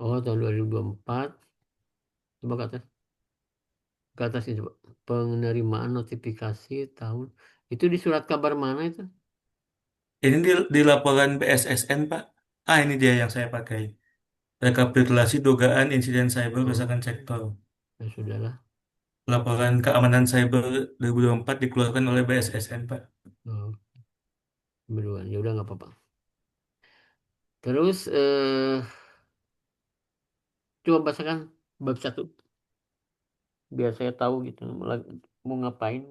Oh, tahun 2024. Coba ke atas ini coba. Penerimaan notifikasi tahun. Itu di surat kabar mana itu? Ini di laporan BSSN, Pak. Ah, ini dia yang saya pakai. Rekapitulasi dugaan insiden cyber Oh, berdasarkan sektor. ya sudahlah. Laporan keamanan cyber 2024 dikeluarkan oleh BSSN, Pak. Oh, beruan. Ya udah nggak apa-apa. Terus coba bacakan bab satu biar saya tahu gitu mau ngapain.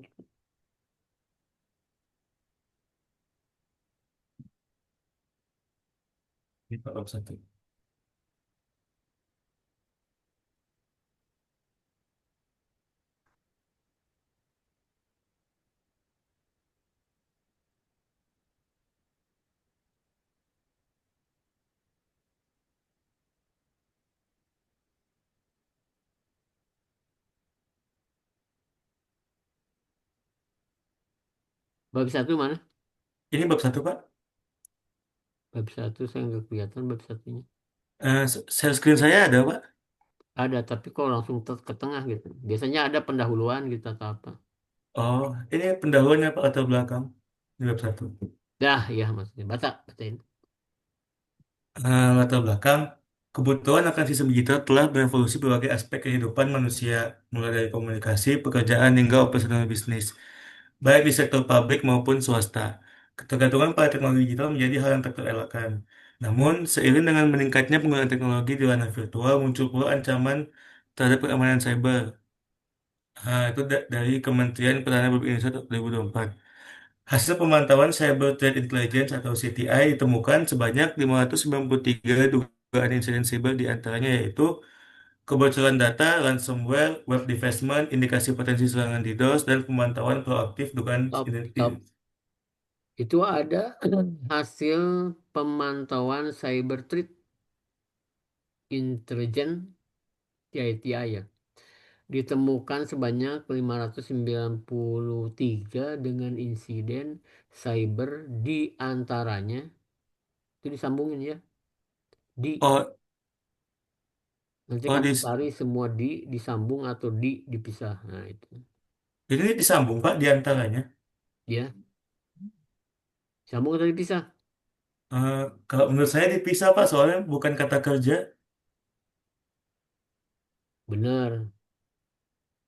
Ini Pak, bab 1. Bab satu mana? Ini bab 1, Pak. Bab satu saya nggak kelihatan bab satunya. Share screen saya ada, Pak. Ada tapi kok langsung ke tengah gitu. Biasanya ada pendahuluan gitu atau apa. Oh, ini pendahulunya, Pak, atau belakang. Di bab 1. Dah, iya maksudnya. Bacain. Latar belakang, kebutuhan akan sistem digital telah berevolusi berbagai aspek kehidupan manusia, mulai dari komunikasi, pekerjaan, hingga operasional bisnis, baik di sektor publik maupun swasta. Ketergantungan pada teknologi digital menjadi hal yang tak terelakkan. Namun, seiring dengan meningkatnya penggunaan teknologi di ranah virtual, muncul pula ancaman terhadap keamanan cyber. Itu dari Kementerian Pertahanan Republik Indonesia 2024. Hasil pemantauan Cyber Threat Intelligence atau CTI ditemukan sebanyak 593 dugaan insiden siber di antaranya yaitu kebocoran data, ransomware, web defacement, indikasi potensi serangan DDoS, dan pemantauan proaktif dugaan Top, top. Itu ada hasil pemantauan cyber threat intelligence CITI ya. Ditemukan sebanyak 593 dengan insiden cyber di antaranya. Itu disambungin ya. Di oh, nanti oh kamu cari semua disambung atau dipisah. Nah, itu. ini disambung Pak di antaranya. Ya, sambung atau dipisah? Eh, Kalau menurut saya dipisah Pak soalnya bukan kata kerja. Benar.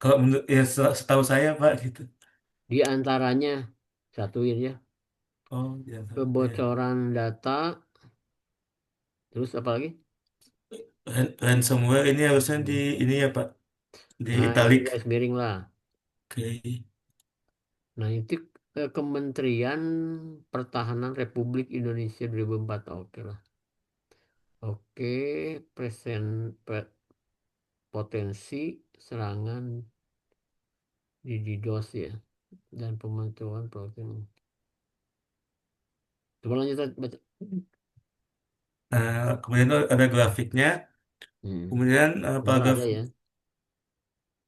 Kalau menurut ya setahu saya Pak gitu. Di antaranya satuin ya. Oh, di antaranya ya. Kebocoran data, terus apa lagi? Ransomware ini harusnya di ini ya Pak, di Nah, isi italic. garis miring lah. Oke. Nah, itu Kementerian Pertahanan Republik Indonesia 2004. Oke lah. Oke, potensi serangan di DDoS ya dan pemantauan program. Coba lanjut baca. Kemudian itu ada grafiknya. Hmm. Kemudian Sumber paragraf ada ya.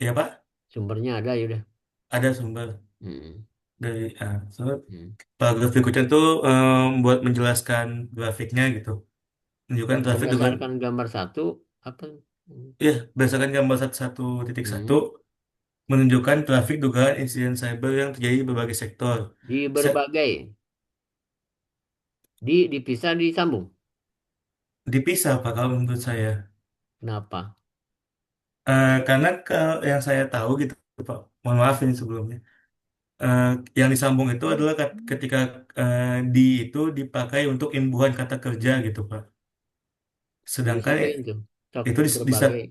ya Pak, Sumbernya ada ya udah. ada sumber Hmm. dari Hmm. paragraf berikutnya tuh buat menjelaskan grafiknya gitu. Menunjukkan traffic dengan Berdasarkan gambar satu apa? Hmm. ya berdasarkan gambar 1.1.1 Hmm. menunjukkan trafik dugaan insiden cyber yang terjadi di berbagai sektor. Di Se- berbagai dipisah disambung. Dipisah Pak kalau menurut saya. Kenapa? Karena yang saya tahu gitu Pak, mohon maaf ini sebelumnya. Eh, yang disambung itu adalah ketika eh, di itu dipakai untuk imbuhan kata kerja gitu Pak. Jadi Sedangkan satuin tuh. Cok itu di berbagai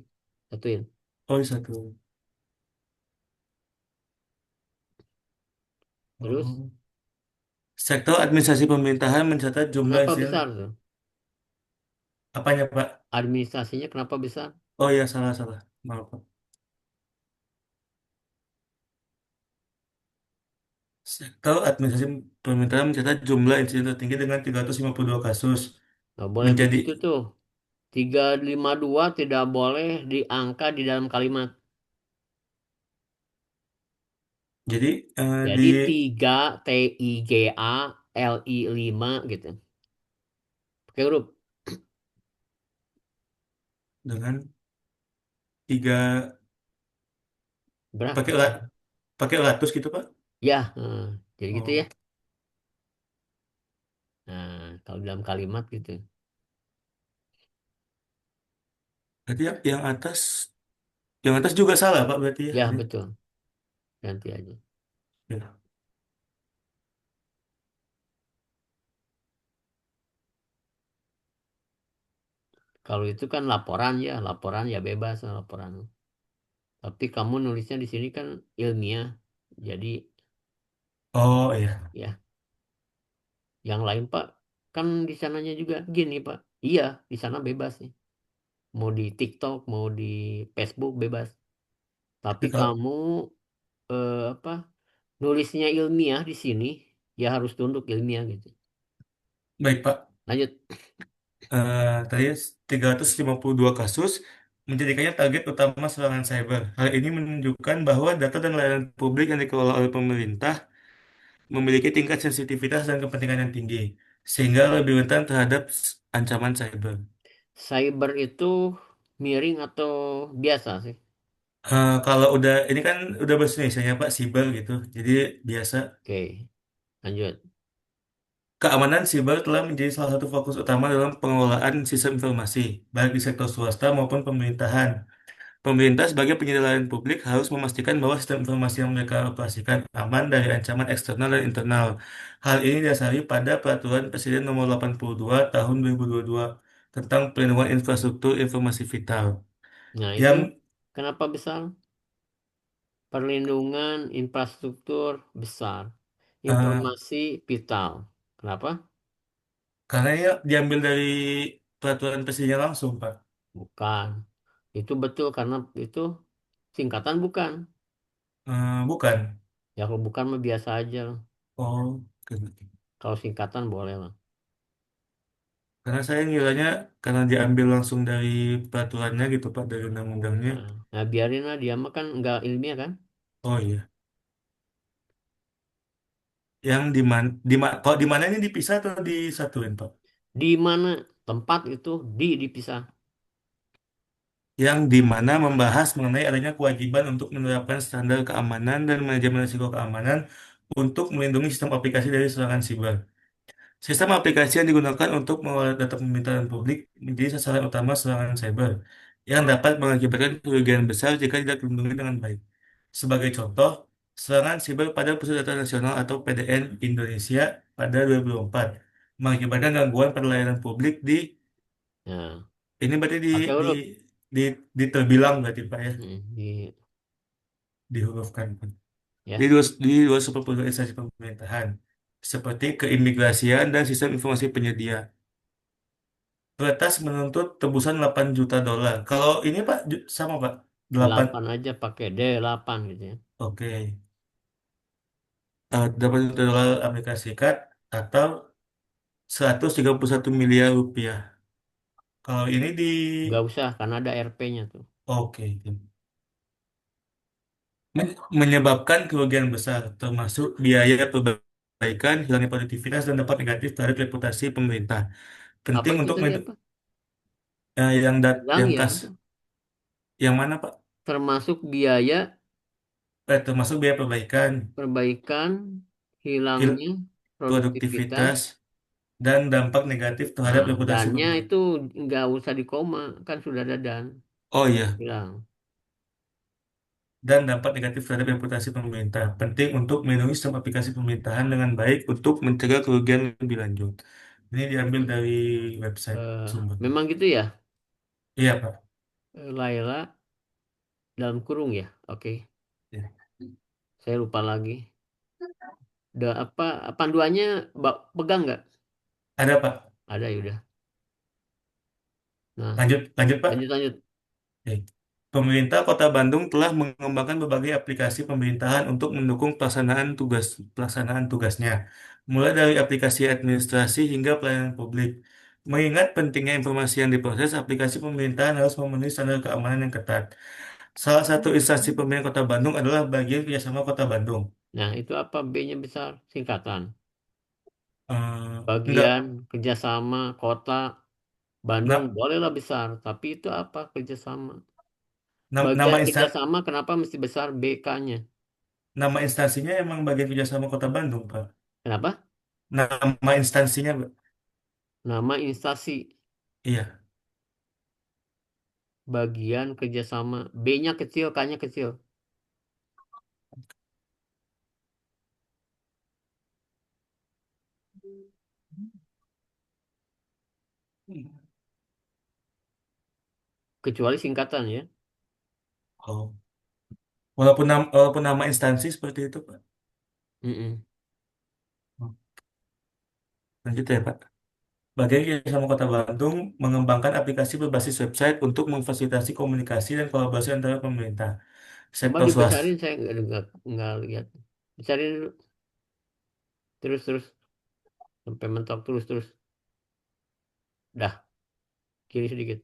satuin. oh di satu. Terus Oh. Sektor administrasi pemerintahan mencatat jumlah kenapa insiden besar tuh? apanya Pak? Administrasinya kenapa besar? Oh ya salah salah. Maaf Pak. Sektor administrasi pemerintahan mencatat jumlah insiden tertinggi dengan 352 kasus. Nggak boleh Menjadi begitu tuh. 352 tidak boleh diangka di dalam kalimat. jadi di Jadi 3 TIGA LI 5 gitu. Pakai huruf. dengan tiga Berapa pakai sih? pakai ratus gitu Pak. Ya, jadi gitu ya. Oh, Nah, kalau dalam kalimat gitu. berarti yang atas juga salah Pak berarti ya Ya, ini. betul. Ganti aja. Ya. Kalau itu kan laporan ya, laporan ya bebas laporan. Tapi kamu nulisnya di sini kan ilmiah. Jadi Oh iya. ya, yang lain Pak, kan di sananya juga gini Pak. Iya, di sana bebas nih. Mau di TikTok, mau di Facebook bebas. Tapi Tapi kalau kamu apa nulisnya ilmiah di sini ya harus tunduk ilmiah gitu. baik Pak. Lanjut. Tadi 352 kasus menjadikannya target utama serangan cyber. Hal ini menunjukkan bahwa data dan layanan publik yang dikelola oleh pemerintah memiliki tingkat sensitivitas dan kepentingan yang tinggi, sehingga lebih rentan terhadap ancaman cyber. Cyber itu miring atau biasa sih? Kalau udah ini kan udah bahasa Indonesia Pak, siber gitu. Jadi biasa. Oke, lanjut. Keamanan siber telah menjadi salah satu fokus utama dalam pengelolaan sistem informasi, baik di sektor swasta maupun pemerintahan. Pemerintah sebagai penyedia layanan publik harus memastikan bahwa sistem informasi yang mereka operasikan aman dari ancaman eksternal dan internal. Hal ini didasari pada Peraturan Presiden Nomor 82 Tahun 2022 tentang pelindungan infrastruktur informasi vital. Nah, itu Yang kenapa besar? Perlindungan infrastruktur besar. eh, Informasi vital. Kenapa? karena ini diambil dari Peraturan Presidennya langsung, Pak. Bukan. Itu betul karena itu singkatan bukan. Bukan. Ya kalau bukan mah biasa aja. Oh, oke. Kalau singkatan boleh lah. Karena saya ngiranya karena diambil langsung dari peraturannya gitu, Pak, dari undang-undangnya. Nah, biarin lah dia mah kan nggak ilmiah kan. Oh iya. Yang kalau di mana ini dipisah atau disatuin, Pak? Di mana tempat itu dipisah. Yang di mana membahas mengenai adanya kewajiban untuk menerapkan standar keamanan dan manajemen risiko keamanan untuk melindungi sistem aplikasi dari serangan siber. Sistem aplikasi yang digunakan untuk mengolah data pemerintahan publik menjadi sasaran utama serangan cyber yang dapat mengakibatkan kerugian besar jika tidak dilindungi dengan baik. Sebagai contoh, serangan siber pada Pusat Data Nasional atau PDN Indonesia pada 2024 mengakibatkan gangguan pada layanan publik di Nah, ini berarti pakai di huruf. di di terbilang berarti Pak ya Di dihurufkan ya di 292 instansi pemerintahan seperti keimigrasian dan sistem informasi penyedia. Peretas menuntut tebusan 8 juta dolar. Kalau ini Pak sama Pak 8. 8 aja pakai D8 gitu ya. Oke. 8 juta dolar Amerika Serikat atau 131 miliar rupiah. Kalau ini di Nggak usah karena ada RP-nya tuh. oke. Menyebabkan kerugian besar termasuk biaya perbaikan, hilangnya produktivitas dan dampak negatif terhadap reputasi pemerintah. Apa Penting itu untuk tadi apa? Hilang yang ya kas apa? yang mana Pak? Termasuk biaya Termasuk biaya perbaikan, perbaikan, hil- hilangnya produktivitas. produktivitas dan dampak negatif terhadap Nah, reputasi dannya pemerintah. itu nggak usah di koma, kan sudah ada dan Oh iya, hilang. dan dampak negatif terhadap reputasi pemerintah. Penting untuk melindungi sistem aplikasi pemerintahan dengan baik untuk mencegah kerugian lebih lanjut. Ini diambil dari website Eh, sumbernya. memang gitu ya, Iya, Pak. Laila dalam kurung ya. Oke, Ya. saya lupa lagi. Udah apa panduannya pegang nggak? Ada, Pak. Ada ya udah. Nah, Lanjut, lanjut, Pak. lanjut lanjut. Oke. Pemerintah Kota Bandung telah mengembangkan berbagai aplikasi pemerintahan untuk mendukung pelaksanaan tugasnya, mulai dari aplikasi administrasi hingga pelayanan publik. Mengingat pentingnya informasi yang diproses, aplikasi pemerintahan harus memenuhi standar keamanan yang ketat. Salah satu instansi pemerintah Kota Bandung adalah bagian kerjasama Kota Bandung. Nah, itu apa B-nya besar? Singkatan. Enggak, Bagian kerjasama kota. Bandung Na- bolehlah besar, tapi itu apa kerjasama? nama Bagian instan kerjasama kenapa mesti besar BK-nya? nama instansinya emang bagian kerjasama Kota Bandung, Pak. Kenapa? Nama instansinya, Pak. Nama instansi Iya. bagian kerjasama. B-nya kecil, K-nya kecil. Kecuali singkatan ya. Oh. Walaupun nama instansi seperti itu, Pak. Mm-mm. Oh, lanjut ya, Pak. Bagian kerjasama Kota Bandung mengembangkan aplikasi berbasis website untuk memfasilitasi komunikasi dan kolaborasi antara pemerintah, Coba sektor swasta. dibesarin, saya nggak lihat. Besarin dulu. Terus terus sampai mentok terus terus. Dah, kiri sedikit.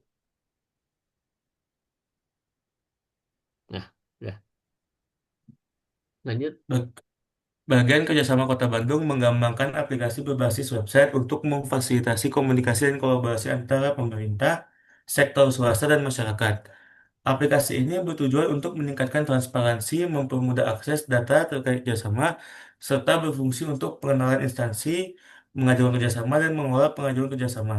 Nah, dah. Lanjut. Bagian kerjasama Kota Bandung mengembangkan aplikasi berbasis website untuk memfasilitasi komunikasi dan kolaborasi antara pemerintah, sektor swasta, dan masyarakat. Aplikasi ini bertujuan untuk meningkatkan transparansi, mempermudah akses data terkait kerjasama, serta berfungsi untuk pengenalan instansi, mengajukan kerjasama, dan mengelola pengajuan kerjasama.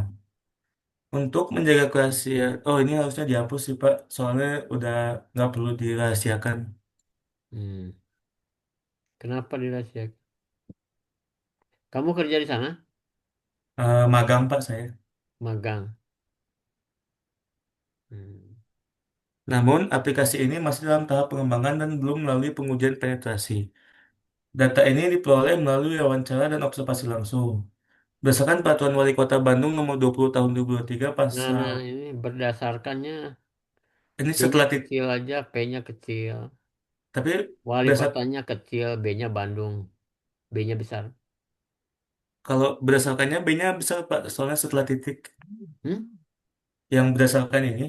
Untuk menjaga kerahasiaan, oh ini harusnya dihapus sih Pak, soalnya udah nggak perlu dirahasiakan. Hmm. Kenapa dirahasiakan? Kamu kerja di sana? Magang Pak saya. Magang. Hmm. Namun, aplikasi ini masih dalam tahap pengembangan dan belum melalui pengujian penetrasi. Data ini diperoleh melalui wawancara dan observasi langsung. Berdasarkan Peraturan Wali Kota Bandung Nomor 20 Tahun 2023 Pasal. Nah, ini berdasarkannya Ini B-nya setelah kecil aja, P-nya kecil. tapi Wali berdasar, kotanya kecil, B-nya Bandung. B-nya besar. kalau berdasarkannya B-nya besar Pak, soalnya setelah titik Hmm? yang berdasarkan ini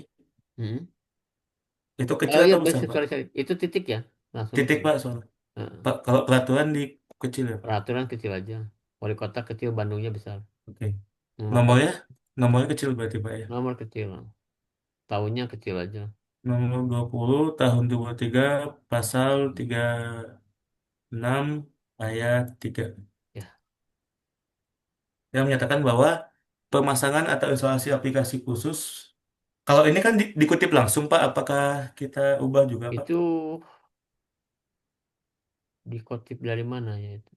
Hmm? itu Oh kecil iya, atau besar Pak? sorry, sorry. Itu titik ya? Langsung Titik tuh. Pak soalnya. Heeh. Pak, kalau peraturan di kecil ya Pak. Peraturan kecil aja. Wali kota kecil, Bandungnya besar. Oke. Nomor kota, Nomornya nomornya kecil berarti Pak ya. nomor kecil. Tahunnya kecil aja. Nomor 20 tahun 2023 pasal 6 ayat 3 Ya, yang menyatakan bahwa pemasangan atau instalasi aplikasi khusus kalau ini kan dikutip langsung Pak, apakah kita ubah juga Pak? itu dikutip dari mana ya itu?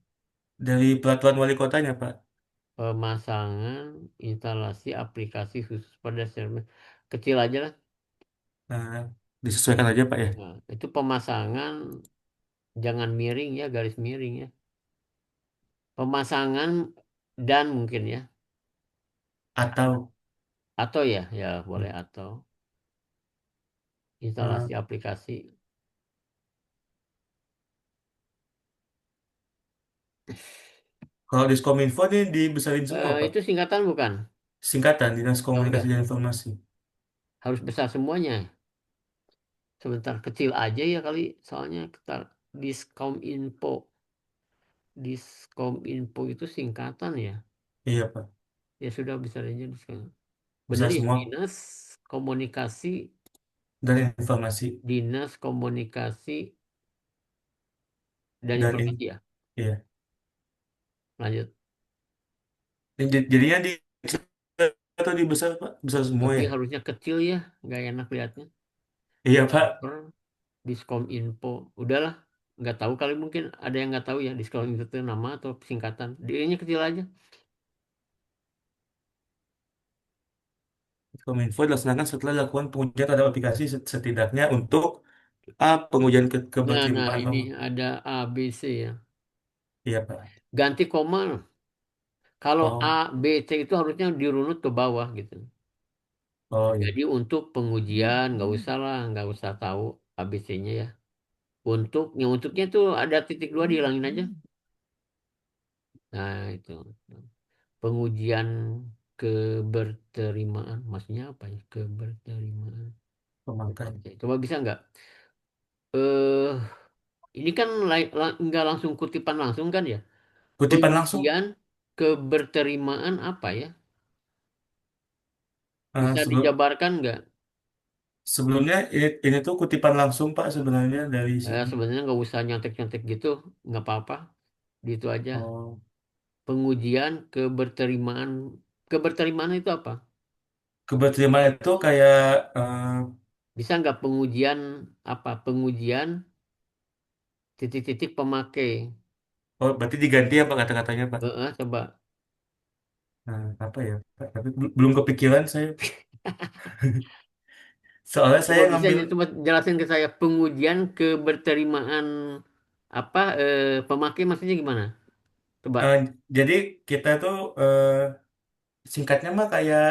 Dari peraturan wali kotanya Pak. Pemasangan instalasi aplikasi khusus pada server. Kecil aja lah. Nah, disesuaikan aja Pak ya. Nah, itu pemasangan jangan miring ya, garis miring ya. Pemasangan dan mungkin ya. Atau Atau ya, ya boleh atau eh, instalasi aplikasi. kalau Diskominfo ini dibesarin semua Pak. Itu singkatan bukan? Singkatan Dinas Ya Komunikasi udah, dan Informasi. harus besar semuanya. Sebentar kecil aja ya kali, soalnya kita Diskominfo. Diskominfo itu singkatan ya. Iya Pak. Ya sudah besar aja Diskom. Bener Besar ya, semua Dinas Komunikasi, dan informasi Dinas Komunikasi dan dan Informasi ya. iya. Lanjut. Jadinya di atau di besar Pak? Besar semua Tapi ya. harusnya kecil ya, nggak enak lihatnya. Iya Pak. Per Diskominfo, udahlah. Nggak tahu kali mungkin ada yang nggak tahu ya Diskominfo itu nama atau singkatan. D-nya kecil aja. Kominfo dilaksanakan setelah dilakukan pengujian terhadap aplikasi setidaknya untuk A. Pengujian Nah, keberterimaan ini ada A, B, C ya. Iya Pak. Ganti koma. Kalau A, Oh, B, C itu harusnya dirunut ke bawah gitu. oh iya. Jadi untuk pengujian nggak usah lah, nggak usah tahu ABC-nya ya. Untuknya tuh ada titik dua dihilangin aja. Nah itu pengujian keberterimaan, maksudnya apa ya? Keberterimaan. Coba, Pemangkas. coba bisa nggak? Eh, ini kan nggak langsung kutipan langsung kan ya? Kutipan langsung. Pengujian keberterimaan apa ya? Eh, Bisa sebelum dijabarkan nggak? sebelumnya ini tuh kutipan langsung Pak sebenarnya dari sini. Sebenarnya nggak usah nyontek-nyontek gitu, nggak apa-apa. Gitu aja. Oh, Pengujian keberterimaan. Keberterimaan itu apa? keberterimaan itu kayak Bisa nggak pengujian apa? Pengujian titik-titik pemakai. oh berarti diganti ya Pak kata-katanya Pak. Coba. Nah, apa ya Pak? Tapi belum kepikiran saya. Soalnya Coba saya bisa ngambil coba jelasin ke saya pengujian keberterimaan apa pemakai maksudnya gimana? Coba. eh, jadi kita tuh singkatnya mah kayak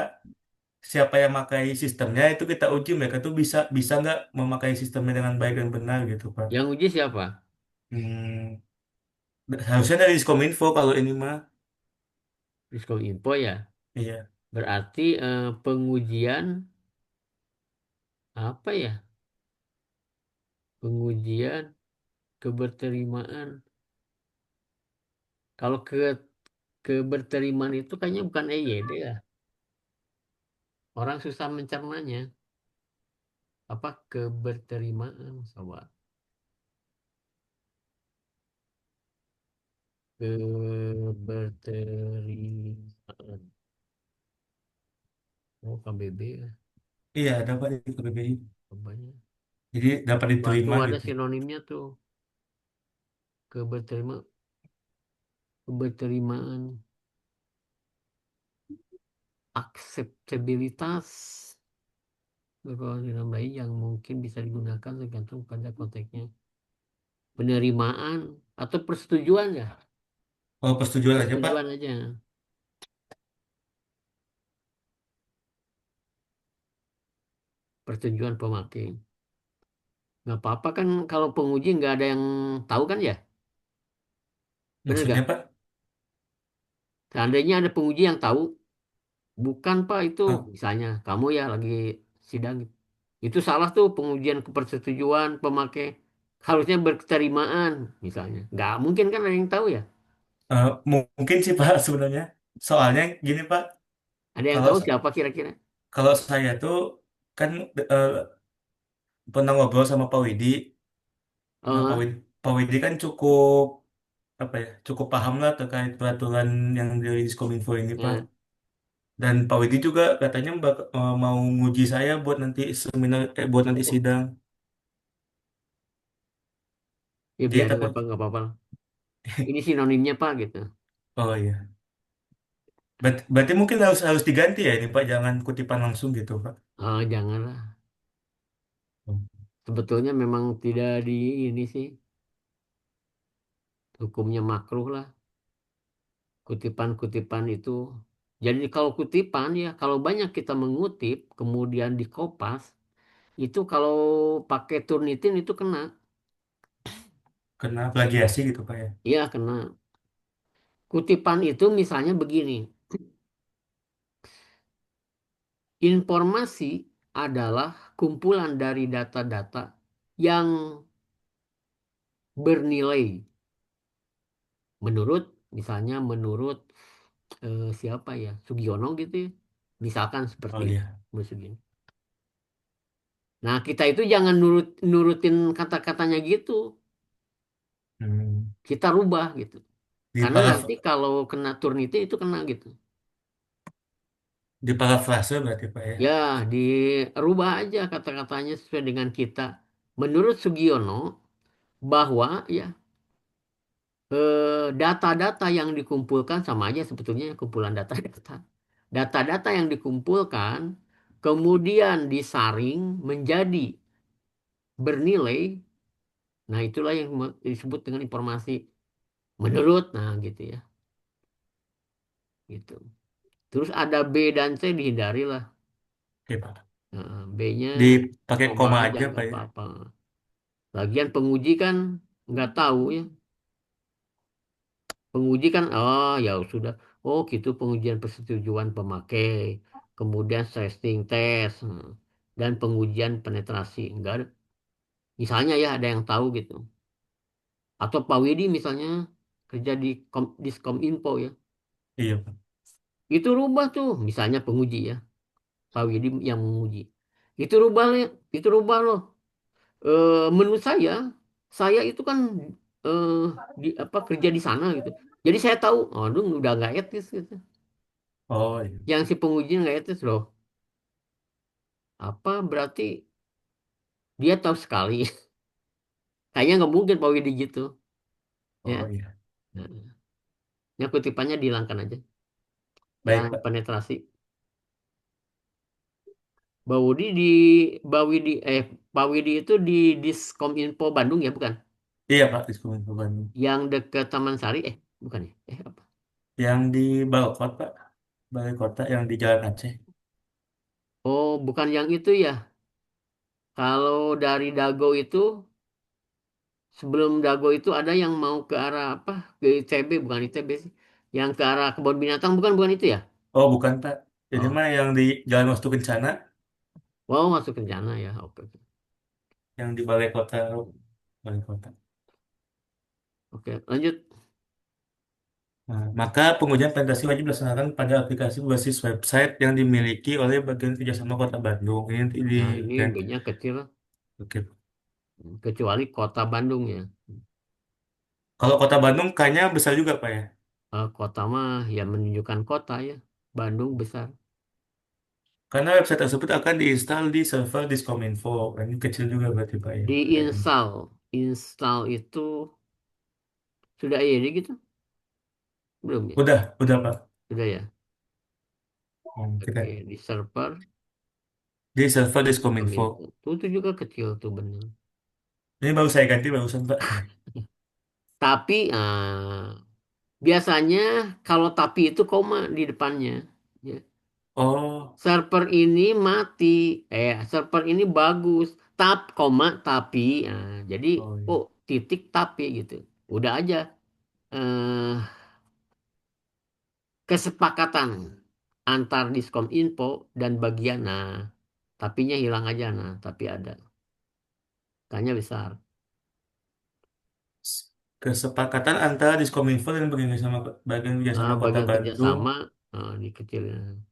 siapa yang pakai sistemnya itu kita uji mereka tuh bisa bisa nggak memakai sistemnya dengan baik dan benar gitu Pak. Yang uji siapa? Hmm, harusnya dari Diskominfo kalau ini mah. Diskom Info ya. Iya. Berarti pengujian apa ya? Pengujian keberterimaan. Kalau keberterimaan itu kayaknya bukan EYD ya. Orang susah mencernanya. Apa keberterimaan? Coba. Keberterimaan. Oh, KBB ya. Iya ada Pak di KBBI. Coba. Jadi dapat Wah, tuh diterima ada gitu. sinonimnya tuh. Keberterimaan. Akseptabilitas. Berkoordinasi baik yang mungkin bisa digunakan tergantung pada konteksnya. Penerimaan atau persetujuan ya. Oh persetujuan aja Pak. Persetujuan aja. Persetujuan pemakai. Nggak apa-apa kan kalau penguji nggak ada yang tahu kan ya? Bener Maksudnya nggak? Pak? Seandainya ada penguji yang tahu, bukan Pak itu Oh, misalnya kamu ya lagi sidang. Itu salah tuh pengujian kepersetujuan pemakai. Harusnya berketerimaan misalnya. Nggak mungkin kan ada yang tahu ya? mungkin sih Pak sebenarnya. Soalnya gini Pak, Ada yang kalau tahu siapa kira-kira? kalau saya tuh kan eh, pernah ngobrol sama Pak Widi. Nah, Oh, Pak Widi kan cukup apa ya, cukup paham lah terkait peraturan yang dari Diskominfo ini Pak. ya, Dan Pak Widi juga katanya mau nguji saya buat nanti seminar, buat nanti sidang. ya Dia biarin takut. apa nggak apa-apa. Ini sinonimnya Pak gitu. Oh iya. Berarti mungkin harus harus diganti ya ini Pak, jangan kutipan langsung gitu Pak. Oh, janganlah. Hmm. Sebetulnya memang tidak di ini sih. Hukumnya makruh lah. Kutipan-kutipan itu. Jadi kalau kutipan ya, kalau banyak kita mengutip, kemudian dikopas, itu kalau pakai Turnitin itu kena. Kena plagiasi gitu Pak ya. Iya kena. Kutipan itu misalnya begini. Informasi adalah kumpulan dari data-data yang bernilai. Misalnya menurut siapa ya? Sugiono gitu ya. Misalkan seperti Oh itu. iya. Menurut Sugiono. Nah, kita itu jangan nurutin kata-katanya gitu. Hmm. Kita rubah gitu. Di Karena paraf nanti kalau kena Turnitin itu kena gitu. di parafrase berarti Pak ya. Ya, dirubah aja kata-katanya sesuai dengan kita. Menurut Sugiono, bahwa ya data-data yang dikumpulkan sama aja sebetulnya kumpulan data-data. Data-data yang dikumpulkan kemudian disaring menjadi bernilai. Nah, itulah yang disebut dengan informasi menurut. Nah, gitu ya. Gitu. Terus ada B dan C dihindari lah. Oke Pak. Nah, B-nya Dipakai koma koma aja aja nggak Pak ya. apa-apa. Lagian penguji kan nggak tahu ya. Penguji kan, oh ya sudah. Oh gitu pengujian persetujuan pemakai. Kemudian testing tes. Dan pengujian penetrasi. Enggak ada. Misalnya ya ada yang tahu gitu. Atau Pak Widi misalnya kerja di Diskom Info ya. Iya Pak. Itu rubah tuh. Misalnya penguji ya. Pak Widi yang menguji. Itu rubah, itu rubah loh. Menurut saya itu kan eh, di apa kerja di sana gitu. Jadi saya tahu, aduh udah nggak etis gitu. Oh, iya. Yang si pengujinya nggak etis loh. Apa berarti dia tahu sekali? Kayaknya nggak mungkin Pak Widi gitu, Oh, ya. iya. Nah, ya kutipannya dihilangkan aja. Baik, Yang Pak. penetrasi. Bawudi di Bawidi Pak Widi itu di Diskominfo Bandung ya bukan? Iya, Pak, di Kominfo Bandung. Yang dekat Taman Sari bukan ya? Apa? Yang di Balkot, Pak. Balai Kota yang di Jalan Aceh. Oh, bukan yang itu ya. Kalau dari Dago itu sebelum Dago itu ada yang mau ke arah apa? Ke ITB bukan ITB sih. Yang ke arah kebun binatang bukan bukan itu ya? Oh, bukan, Pak. Ini Oh, mah yang di Jalan Wastu Kencana, wow masuk rencana ya. Oke, oke. yang di Balai Kota. Balai Kota. Oke, lanjut. Nah, maka pengujian penettrasi wajib dilaksanakan pada aplikasi berbasis website yang dimiliki oleh Bagian Kerjasama Kota Bandung. Ini nanti di Nah, ini kan. B-nya kecil Oke. kecuali kota Bandung ya. Kalau Kota Bandung kayaknya besar juga, Pak ya. Kota mah ya menunjukkan kota ya. Bandung besar. Karena website tersebut akan diinstal di server Diskominfo. Ini kecil juga berarti, Pak ya. Kayaknya. Install itu sudah iya gitu? Belum ya? Udah, Pak. Sudah ya. Oke, Kita di server di server Diskominfo. Diskominfo. Itu juga kecil tuh bener. Ini baru saya ganti barusan, Pak. Tapi biasanya kalau tapi itu koma di depannya. Ya. Oh, Server ini mati. Server ini bagus. Tapi. Jadi, oh iya. oh, titik tapi gitu. Udah aja. eh Kesepakatan antar Diskom Info dan bagian. Nah, tapinya hilang aja. Nah, tapi ada. Kayaknya besar. Kesepakatan antara Diskominfo dan Bagian Kerjasama Kota Bagian Bandung kerjasama dikecilin.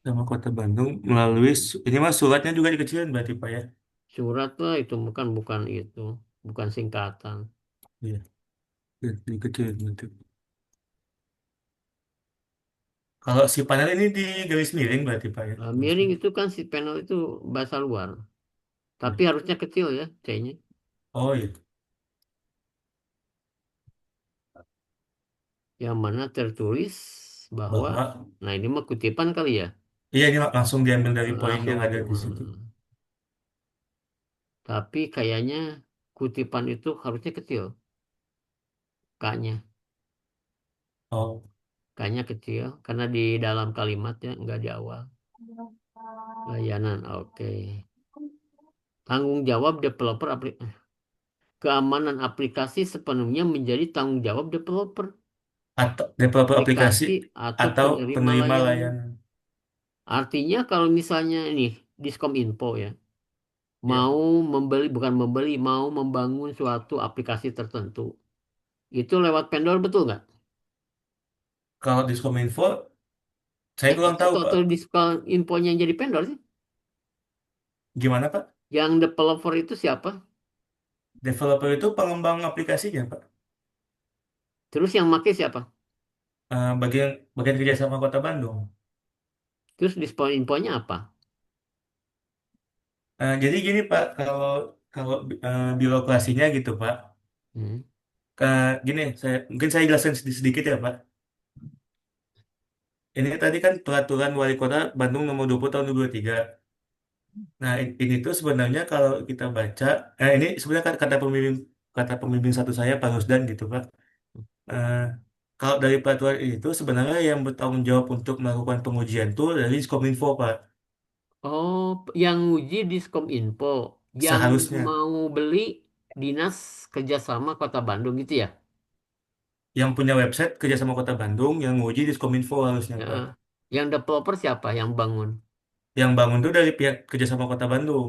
sama Kota Bandung melalui ini mas suratnya juga dikecilin berarti Pak ya. Surat lah itu bukan bukan itu. Bukan singkatan. Iya, dikecilin berarti. Kalau si panel ini di garis miring berarti Pak ya. Garis Miring miring. itu kan si panel itu bahasa luar. Iya. Tapi harusnya kecil ya C-nya. Oh iya, Yang mana tertulis bahwa, bahwa nah ini mah kutipan kali ya. iya ini langsung diambil dari poin Langsung. yang ada di situ. Tapi kayaknya kutipan itu harusnya kecil. K-nya. Oh, K-nya kecil. Karena di dalam kalimatnya, nggak di awal. Layanan, oke. Tanggung jawab developer aplikasi. Keamanan aplikasi sepenuhnya menjadi tanggung jawab developer atau developer aplikasi aplikasi atau atau penerima penerima layanan. layanan. Artinya kalau misalnya ini Diskom Info ya, Iya mau Pak. membeli, bukan membeli, mau membangun suatu aplikasi tertentu. Itu lewat vendor betul nggak? Kalau Diskominfo saya kurang tahu Pak. Atau Diskom Infonya yang jadi vendor sih? Gimana Pak? Yang developer itu siapa? Developer itu pengembang aplikasinya Pak. Terus yang make siapa? Bagian bagian kerjasama Kota Bandung. Terus Diskom Infonya apa? Jadi gini Pak, kalau kalau birokrasinya gitu Pak. Hmm. Gini, mungkin saya jelaskan sedikit ya Pak. Ini tadi kan peraturan Wali Kota Bandung nomor 20 tahun 2023. Nah, ini tuh sebenarnya kalau kita baca, ini sebenarnya kata pembimbing satu saya Pak Rusdan gitu Pak. Eh, Kalau dari peraturan itu sebenarnya yang bertanggung jawab untuk melakukan pengujian tuh dari Kominfo Pak. Oh, yang uji Diskom Info, yang Seharusnya mau beli Dinas Kerjasama Kota Bandung gitu ya? yang punya website kerjasama Kota Bandung yang nguji di Kominfo harusnya Ya. Pak. Yang developer siapa yang bangun? Yang bangun tuh dari pihak kerjasama Kota Bandung.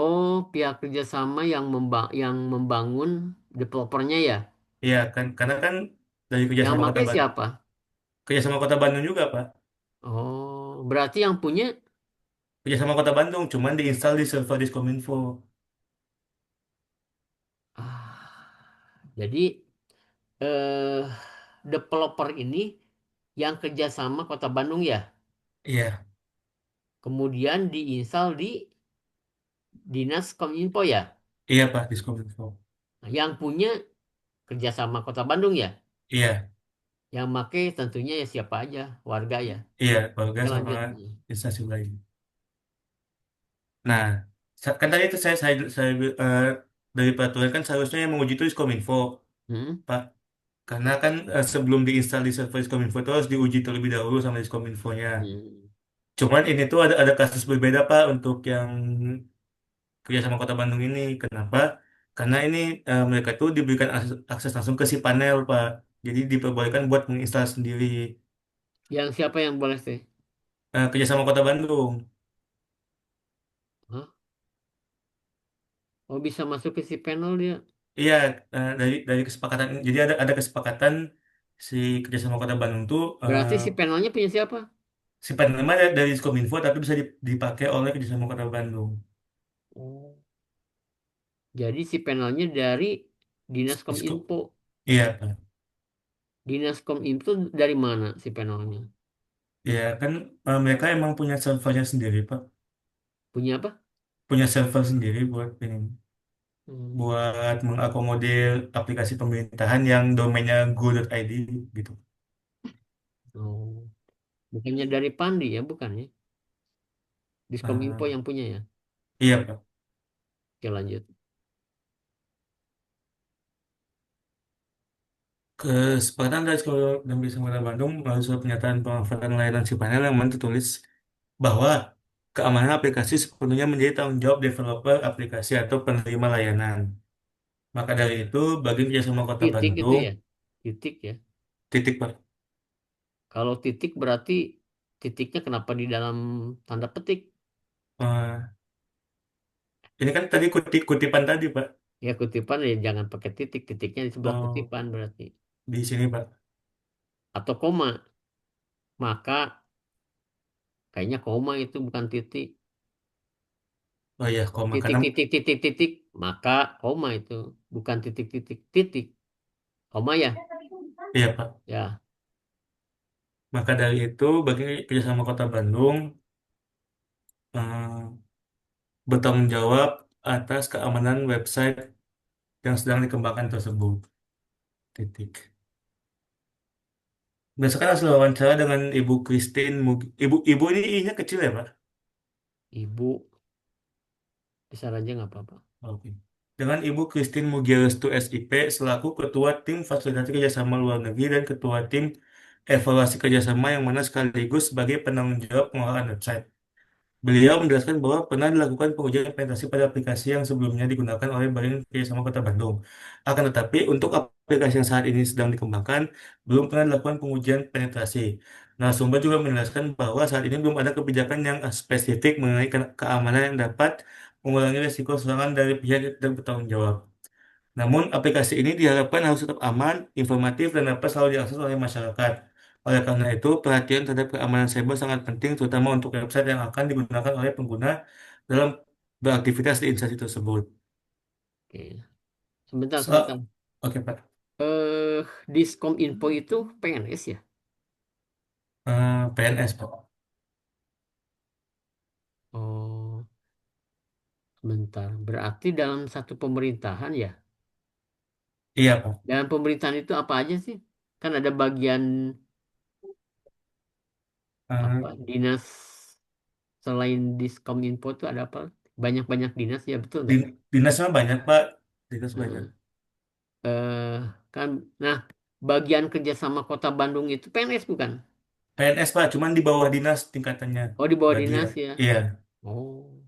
Oh, pihak kerjasama yang membangun developernya ya. Iya kan, karena kan dari Yang kerjasama Kota pakai Bandung, siapa? kerjasama Kota Bandung juga Pak, Oh, berarti yang punya. kerjasama Kota Bandung, cuman diinstal di server Diskominfo. Ah, jadi eh, developer ini yang kerjasama Kota Bandung ya. Iya, Kemudian diinstal di Dinas Kominfo ya. iya Pak, Diskominfo. Nah, yang punya kerjasama Kota Bandung ya. Iya, Yang make tentunya ya siapa aja, warga ya. iya, warga Oke sama lanjut. instansi lain. Nah, kan tadi itu saya dari peraturan kan seharusnya yang menguji itu Diskominfo, Hmm? Pak. Karena kan sebelum diinstal di server Diskominfo itu harus diuji terlebih dahulu sama Diskominfonya. Hmm. Cuman ini tuh ada kasus berbeda Pak untuk yang kerjasama Kota Bandung ini. Kenapa? Karena ini mereka tuh diberikan akses langsung ke si panel Pak. Jadi diperbolehkan buat menginstal sendiri Yang siapa yang boleh sih? kerjasama Kota Bandung. Hah? Oh bisa masuk ke si panel dia. Iya, dari kesepakatan. Jadi ada kesepakatan si kerjasama Kota Bandung tuh Berarti si panelnya punya siapa? si panel dari Diskominfo tapi bisa dipakai oleh kerjasama Kota Bandung. Oh. Jadi si panelnya dari Dinas Disko, Kominfo. iya Pak. Dinas Kominfo dari mana si panelnya? Ya kan mereka emang punya servernya sendiri Pak. Punya apa? Punya server sendiri buat ini. Hmm. Buat mengakomodir aplikasi pemerintahan yang domainnya go.id gitu. Oh. Bukannya dari Pandi ya, bukan ya? Diskominfo Eh, yang punya ya. iya Pak. Oke lanjut. Kesepakatan dari Sekolah dan Bisnis Kota Bandung melalui surat pernyataan pemanfaatan layanan si panel yang mana tertulis bahwa keamanan aplikasi sepenuhnya menjadi tanggung jawab developer aplikasi atau penerima layanan. Maka dari itu, bagi kerjasama Kota Titik itu Bandung, ya. Titik ya. titik Pak. Kalau titik berarti titiknya kenapa di dalam tanda petik? Eh, ini kan tadi kutipan tadi Pak. Ya kutipan ya jangan pakai titik. Titiknya di sebelah Oh, kutipan berarti. di sini Pak. Atau koma. Maka kayaknya koma itu bukan titik. Oh iya, koma Titik, karena titik, titik, titik. Maka koma itu. Bukan titik, titik, titik. Koma ya? iya Pak. Ya. Maka dari itu, bagi kerjasama Kota Bandung eh, bertanggung jawab atas keamanan website yang sedang dikembangkan tersebut. Titik. Berdasarkan hasil wawancara dengan Ibu Christine, Ibu ini I-nya kecil ya Pak? Ibu. Besar aja nggak apa-apa. Oke. Dengan Ibu Christine Mugiarestu SIP selaku Ketua Tim Fasilitasi Kerjasama Luar Negeri dan Ketua Tim Evaluasi Kerjasama yang mana sekaligus sebagai penanggung jawab pengelolaan website. Beliau menjelaskan bahwa pernah dilakukan pengujian penetrasi pada aplikasi yang sebelumnya digunakan oleh Badan Kerjasama Kota Bandung. Akan tetapi, untuk aplikasi yang saat ini sedang dikembangkan, belum pernah dilakukan pengujian penetrasi. Nah, sumber juga menjelaskan bahwa saat ini belum ada kebijakan yang spesifik mengenai keamanan yang dapat mengurangi risiko serangan dari pihak yang bertanggung jawab. Namun, aplikasi ini diharapkan harus tetap aman, informatif, dan dapat selalu diakses oleh masyarakat. Oleh karena itu, perhatian terhadap keamanan cyber sangat penting, terutama untuk website yang akan digunakan oleh pengguna dalam beraktivitas di instansi tersebut. Oke. Sebentar, sebentar. So, oke Pak. Eh, Diskom Info itu PNS ya? PNS Pak. Oh, sebentar. Berarti dalam satu pemerintahan ya? Iya Pak. Dalam pemerintahan itu apa aja sih? Kan ada bagian Eh, apa? Dinas selain Diskominfo itu ada apa? Banyak-banyak dinas ya betul nggak? dinasnya banyak Pak. Dinas banyak. Heeh. Kan, nah bagian kerjasama Kota Bandung itu PNS bukan? PNS Pak, cuman di bawah dinas tingkatannya. Oh di bawah dinas Bagian. ya? Iya. Oh,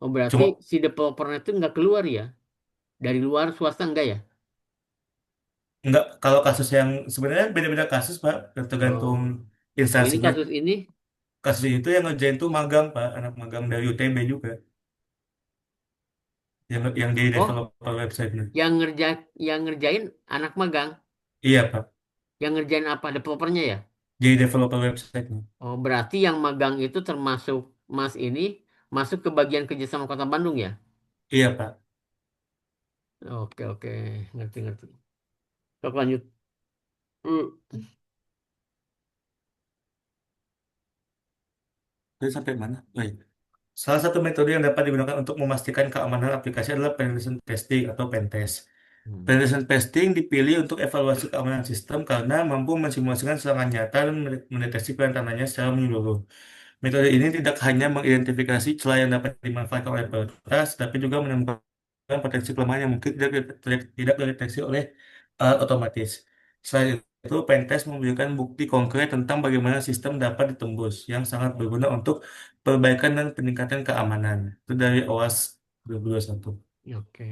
oh berarti Cuma si developernya itu nggak keluar ya? Dari luar swasta enggak ya? nggak, kalau kasus yang sebenarnya beda-beda kasus Pak, tergantung Oh, oh ini instansinya. kasus ini Kasus itu yang ngerjain tuh magang Pak, anak magang dari UTB juga. yang di Oh, developer website-nya. yang ngerjain anak magang. Iya, Pak. Yang ngerjain apa? Developernya ya? Jadi developer website-nya. Oh, berarti yang magang itu termasuk Mas ini masuk ke bagian kerjasama Kota Bandung ya? Iya, Pak. Oke, oke. Ngerti, ngerti. Sok lanjut. Hmm. Tadi sampai mana? Oh, iya. Salah satu metode yang dapat digunakan untuk memastikan keamanan aplikasi adalah penetration testing atau pentest. Hmm. Penetration testing dipilih untuk evaluasi keamanan sistem karena mampu mensimulasikan serangan nyata dan mendeteksi perentanannya secara menyeluruh. Metode ini tidak hanya mengidentifikasi celah yang dapat dimanfaatkan oleh peretas, tapi juga menemukan potensi kelemahan yang mungkin tidak terdeteksi oleh alat otomatis. Selain itu, pentest memberikan bukti konkret tentang bagaimana sistem dapat ditembus, yang sangat berguna untuk perbaikan dan peningkatan keamanan. Itu dari OWASP 2021. Oke.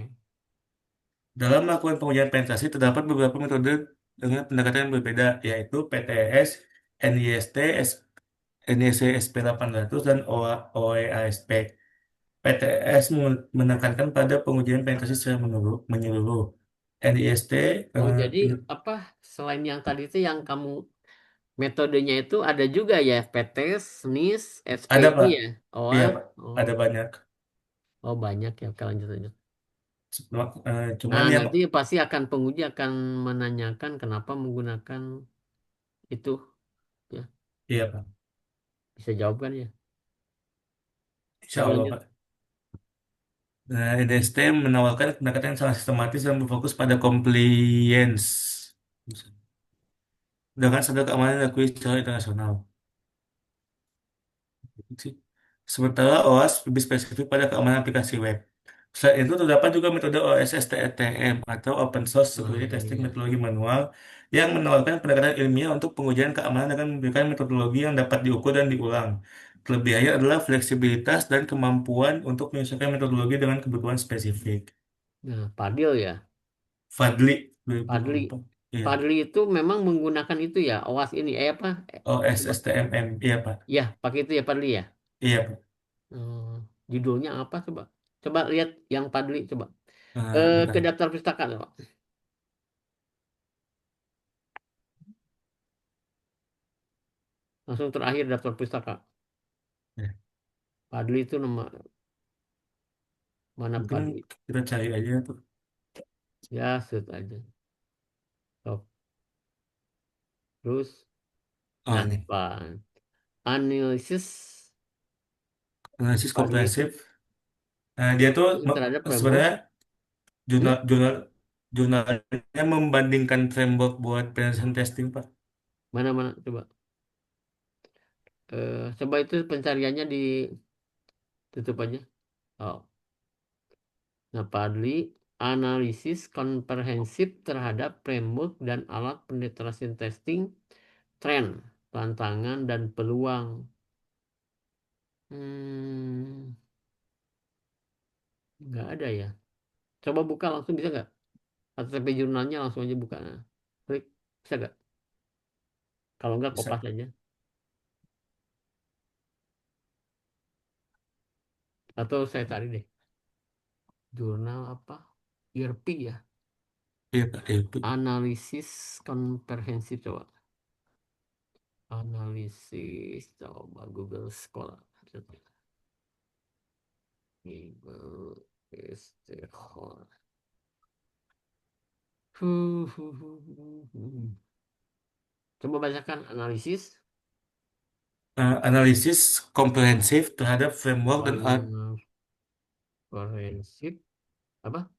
Dalam melakukan pengujian penetrasi, terdapat beberapa metode dengan pendekatan yang berbeda, yaitu PTS, NIST, NIST SP800, dan OEASP. PTS menekankan pada pengujian penetrasi secara menyeluruh. NIST Oh, eh, jadi pen- apa selain yang tadi itu yang kamu metodenya itu ada juga ya PT, SNIS, ada SPI Pak, ya? Oh, iya ah. Pak, Oh, ada banyak. oh banyak ya. Oke, lanjut lanjut. Cuman Nah, yang nanti pasti akan penguji akan menanyakan kenapa menggunakan itu ya. iya Pak, Bisa jawab kan ya? Insya Sok Allah lanjut. Pak. Nah, NIST menawarkan pendekatan yang sangat sistematis dan berfokus pada compliance dengan standar keamanan yang diakui secara internasional. Sementara OWASP lebih spesifik pada keamanan aplikasi web. Selain itu, terdapat juga metode OSSTM atau Open Source Nah, Security Testing iya. Methodology Manual yang menawarkan pendekatan ilmiah untuk pengujian keamanan dengan memberikan metodologi yang dapat diukur dan diulang. Kelebihannya adalah fleksibilitas dan kemampuan untuk menyesuaikan metodologi dengan kebutuhan spesifik. Nah, Padil ya. Fadli Padli. 2024. Iya, Padli itu memang menggunakan itu ya. OWAS ini. apa? Coba. OSSTMM. Iya, Pak. Ya, pakai itu ya Padli ya. Iya, Pak. Judulnya apa coba? Coba lihat yang Padli coba. Ke Bentar. daftar pustaka coba. Langsung terakhir daftar pustaka. Ya. Padli itu nama mana Mungkin Padli? kita cari aja tuh. Ya, set aja. Sok. Terus, Oh, nah, nih. Pak. Analisis Analisis Padli itu komprehensif. Nah, dia tuh terhadap framework. sebenarnya Hmm? jurnal jurnal jurnalnya membandingkan framework buat penelitian testing, Pak. Mana-mana coba. Coba itu pencariannya ditutup aja. Oh. Nah, Padli analisis komprehensif terhadap framework dan alat penetrasi testing, tren, tantangan, dan peluang. Hmm, nggak ada ya. Coba buka langsung bisa nggak? HTTP jurnalnya langsung aja buka. Nah, klik. Bisa nggak? Kalau nggak Bisa. kopas aja. Atau saya cari deh. Jurnal apa? IRP ya. Iya, Pak. Iya, Pak. Analisis komprehensif coba. Analisis coba Google Scholar. Google Scholar. Coba bacakan analisis Analisis komprehensif terhadap framework dan alat komprehensif apa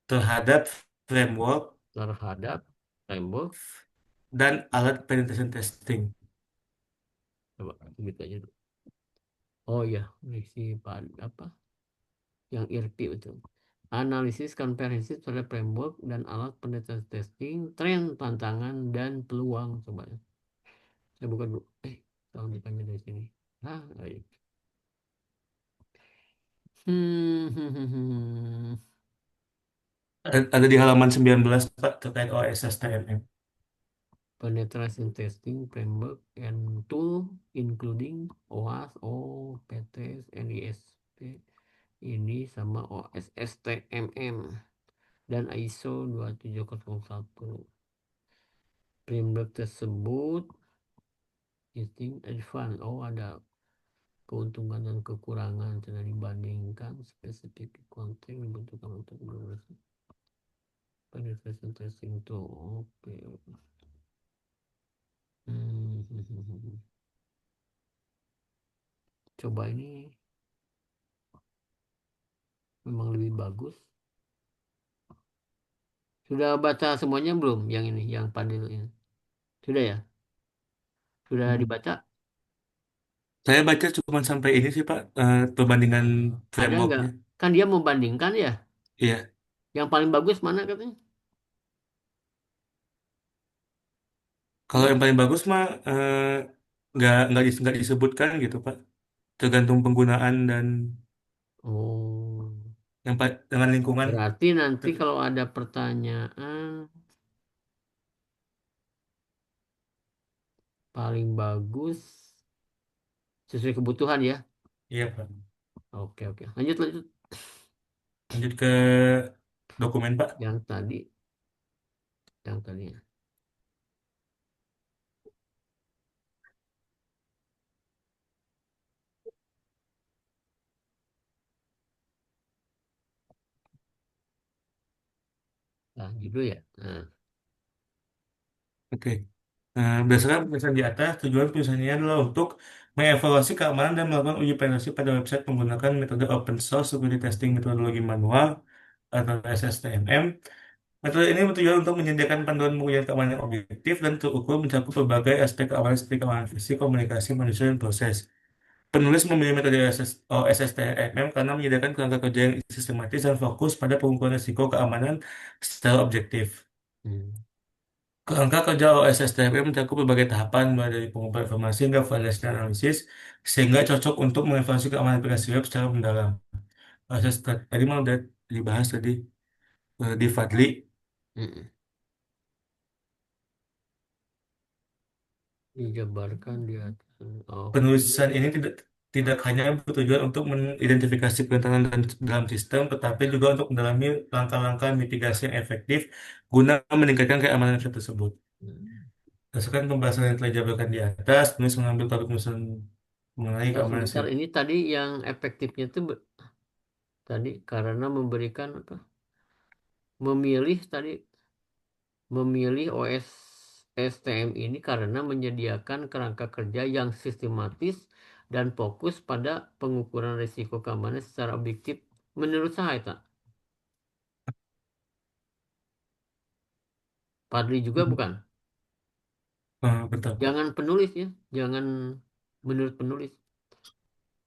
terhadap framework terhadap framework. dan alat penelitian testing. Coba gitu aja dulu. Oh ya, isi apa? Yang IRP itu. Analisis komprehensif terhadap framework dan alat penelitian testing, tren, tantangan, dan peluang. Coba ya. Saya buka dulu. Kalau bukannya dari sini. Ah, ayo. Hmm. Ada di halaman 19, Pak, terkait OSSTMM. Penetration testing framework and tool including OWASP, OPTS, NIST. Ini sama OSSTMM dan ISO 2701. Framework tersebut distinct advance. Oh, ada keuntungan dan kekurangan telah dibandingkan spesifik konteks dibutuhkan untuk penetration testing itu. Oke. Coba ini memang lebih bagus. Sudah baca semuanya belum yang ini, yang panel ini? Sudah ya? Sudah Hmm. dibaca? Saya baca cuma sampai ini sih Pak, perbandingan Ada nggak? frameworknya. Kan dia membandingkan ya. Iya, Yang paling bagus mana katanya? kalau yang paling bagus mah nggak disebutkan gitu Pak. Tergantung penggunaan dan Oh, dengan lingkungan. berarti nanti kalau ada pertanyaan paling bagus sesuai kebutuhan ya. Iya Pak. Oke, oke. Lanjut, lanjut. Lanjut ke dokumen Pak. Yang tadi, yang tadi. Nah, judul ya. Nah, Oke. Berdasarkan penjelasan di atas, tujuan penyelesaiannya adalah untuk mengevaluasi keamanan dan melakukan uji penetrasi pada website menggunakan metode open source security testing metodologi manual atau SSTMM. Metode ini bertujuan untuk menyediakan panduan pengujian keamanan yang objektif dan terukur mencakup berbagai aspek keamanan seperti keamanan fisik, komunikasi, manusia, dan proses. Penulis memilih metode SSTMM karena menyediakan kerangka kerja yang sistematis dan fokus pada pengukuran risiko keamanan secara objektif. hmm, Kerangka kerja OSSTM mencakup berbagai tahapan, mulai dari pengumpulan informasi hingga validasi dan analisis, sehingga cocok untuk mengevaluasi keamanan aplikasi web secara mendalam. Proses tadi mau udah dibahas tadi di Fadli. mm, dijabarkan di atas. Oke. Penulisan ini tidak hanya bertujuan untuk mengidentifikasi kerentanan dalam sistem, tetapi juga untuk mendalami langkah-langkah mitigasi yang efektif guna meningkatkan keamanan website tersebut. Hmm. Berdasarkan pembahasan yang telah dijabarkan di atas, penulis mengambil topik penulisan mengenai Bentar, keamanan sebentar. Ini tadi yang efektifnya itu tadi karena memberikan apa? Memilih tadi memilih OS STM ini karena menyediakan kerangka kerja yang sistematis dan fokus pada pengukuran risiko keamanan secara objektif. Menurut saya, tak. Padli juga bukan. Betul, Pak. Jangan penulis ya, jangan menurut penulis.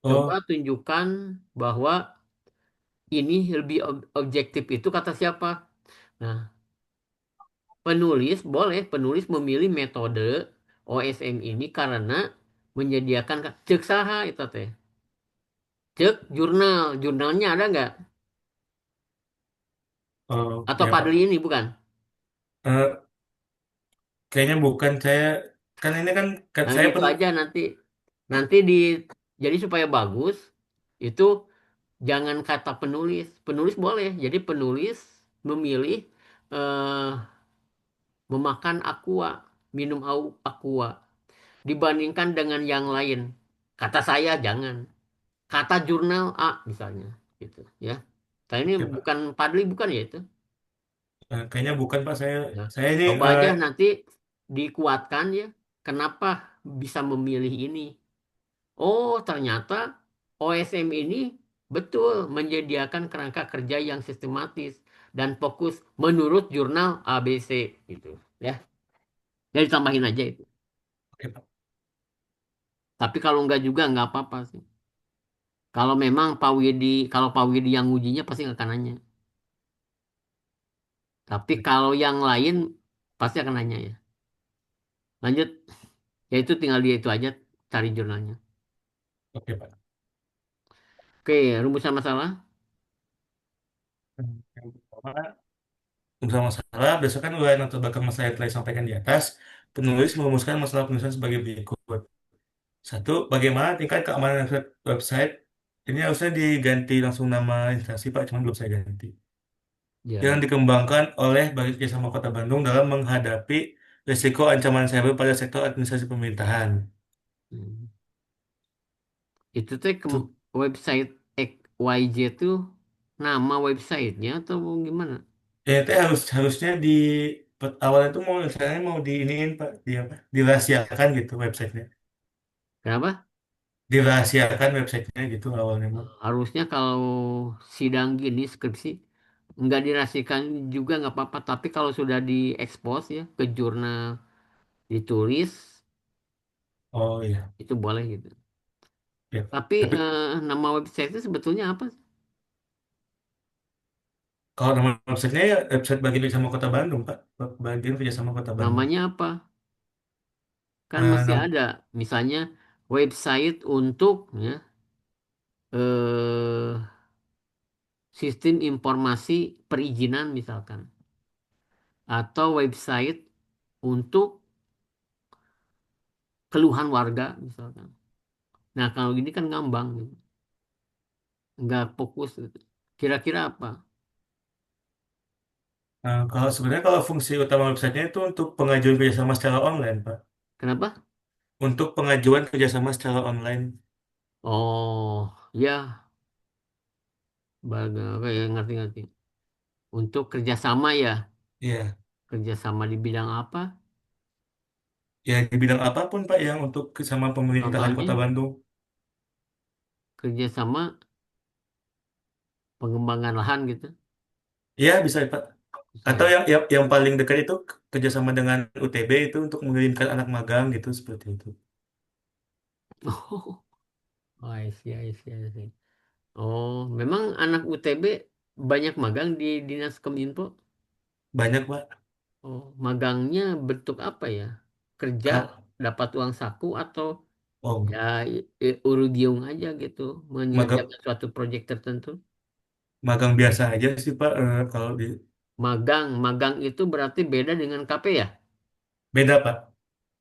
Coba Oh, tunjukkan bahwa ini lebih objektif itu kata siapa? Nah, penulis boleh penulis memilih metode OSM ini karena menyediakan cek saha itu teh. Cek jurnalnya ada nggak? oh, Atau ya Padli Pak. ini bukan? Eh, Kayaknya bukan saya, kan ini kan Nah saya gitu pun, aja nanti nanti jadi supaya bagus itu jangan kata penulis. Penulis boleh. Jadi penulis memilih eh, memakan aqua, minum aqua dibandingkan dengan yang lain. Kata saya jangan. Kata jurnal A misalnya gitu ya. Saya ini oke Pak. bukan Padli bukan ya itu. Kayaknya bukan Pak, Ya. saya ini Coba aja nanti dikuatkan ya. Kenapa bisa memilih ini? Oh, ternyata OSM ini betul menyediakan kerangka kerja yang sistematis dan fokus menurut jurnal ABC gitu ya. Jadi tambahin aja itu. oke Pak. Tapi kalau enggak juga enggak apa-apa sih. Kalau memang kalau Pak Widi yang ngujinya pasti nggak akan nanya. Tapi kalau yang lain pasti akan nanya ya. Lanjut, ya itu tinggal dia itu aja cari jurnalnya. Oke Pak. Oke, rumusan masalah. Yang pertama, bersama masalah berdasarkan uraian atau belakang masalah yang telah disampaikan di atas, penulis merumuskan masalah penulisan sebagai berikut. Satu, bagaimana tingkat keamanan website Ini harusnya diganti langsung nama instansi Pak, cuma belum saya ganti. Yang Ya. dikembangkan oleh Bagi Kerjasama Kota Bandung dalam menghadapi risiko ancaman cyber pada sektor administrasi pemerintahan. Hmm. Itu teh Tuh. website XYZ tuh nama websitenya atau gimana? Ya, itu harusnya di awalnya tuh mau misalnya mau di iniin Pak, di apa? Dirahasiakan gitu websitenya. Kenapa? Dirahasiakan websitenya gitu awalnya mah. Harusnya kalau sidang gini skripsi nggak dirahasiakan juga nggak apa-apa. Tapi kalau sudah diekspos ya ke jurnal ditulis Oh iya, itu boleh gitu. ya. Tapi Tapi nama website itu sebetulnya apa? kalau nama websitenya ya website Bagi Kerjasama Kota Bandung Pak, Bagian Kerjasama Kota Bandung. Namanya apa? Kan Nah, mesti ada. Misalnya website untuk ya eh, sistem informasi perizinan misalkan. Atau website untuk keluhan warga misalkan. Nah kalau gini kan ngambang gitu. Nggak fokus gitu. Kira-kira apa? kalau sebenarnya kalau fungsi utama websitenya itu untuk pengajuan kerjasama secara online Pak. Kenapa? Untuk pengajuan kerjasama secara online. Oh ya, oke ya ngerti-ngerti. Untuk kerjasama ya, Iya. kerjasama di bidang apa? Ya di bidang apapun Pak yang untuk sama pemerintahan Contohnya Kota Bandung. kerjasama pengembangan lahan gitu. Iya bisa Pak. Atau Saya. yang paling dekat itu kerjasama dengan UTB itu untuk mengirimkan anak magang gitu seperti itu. Oh, I see, I see, I see. Oh, memang anak UTB banyak magang di Dinas Kominfo. Banyak Pak. Oh, magangnya bentuk apa ya? Kerja Kak, dapat uang saku atau oh, ya urudiung aja gitu, magang mengerjakan suatu proyek tertentu. magang biasa aja sih Pak. Kalau di Magang itu berarti beda dengan KP ya? beda Pak.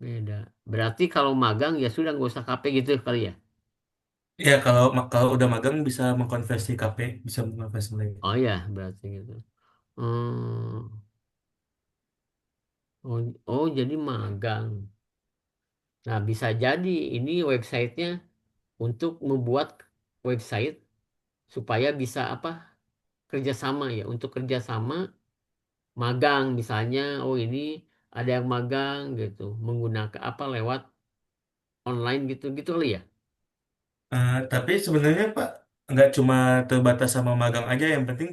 Beda. Berarti kalau magang ya sudah nggak usah KP gitu kali ya? Ya kalau udah magang bisa mengkonversi KP, bisa mengkonversi lagi. Oh ya, berarti gitu. Hmm. Oh, oh jadi magang. Nah, bisa jadi ini websitenya untuk membuat website supaya bisa apa? Kerjasama ya. Untuk kerjasama magang misalnya, oh ini ada yang magang gitu, menggunakan apa lewat online gitu gitu kali ya. Tapi sebenarnya Pak nggak cuma terbatas sama magang aja. Yang penting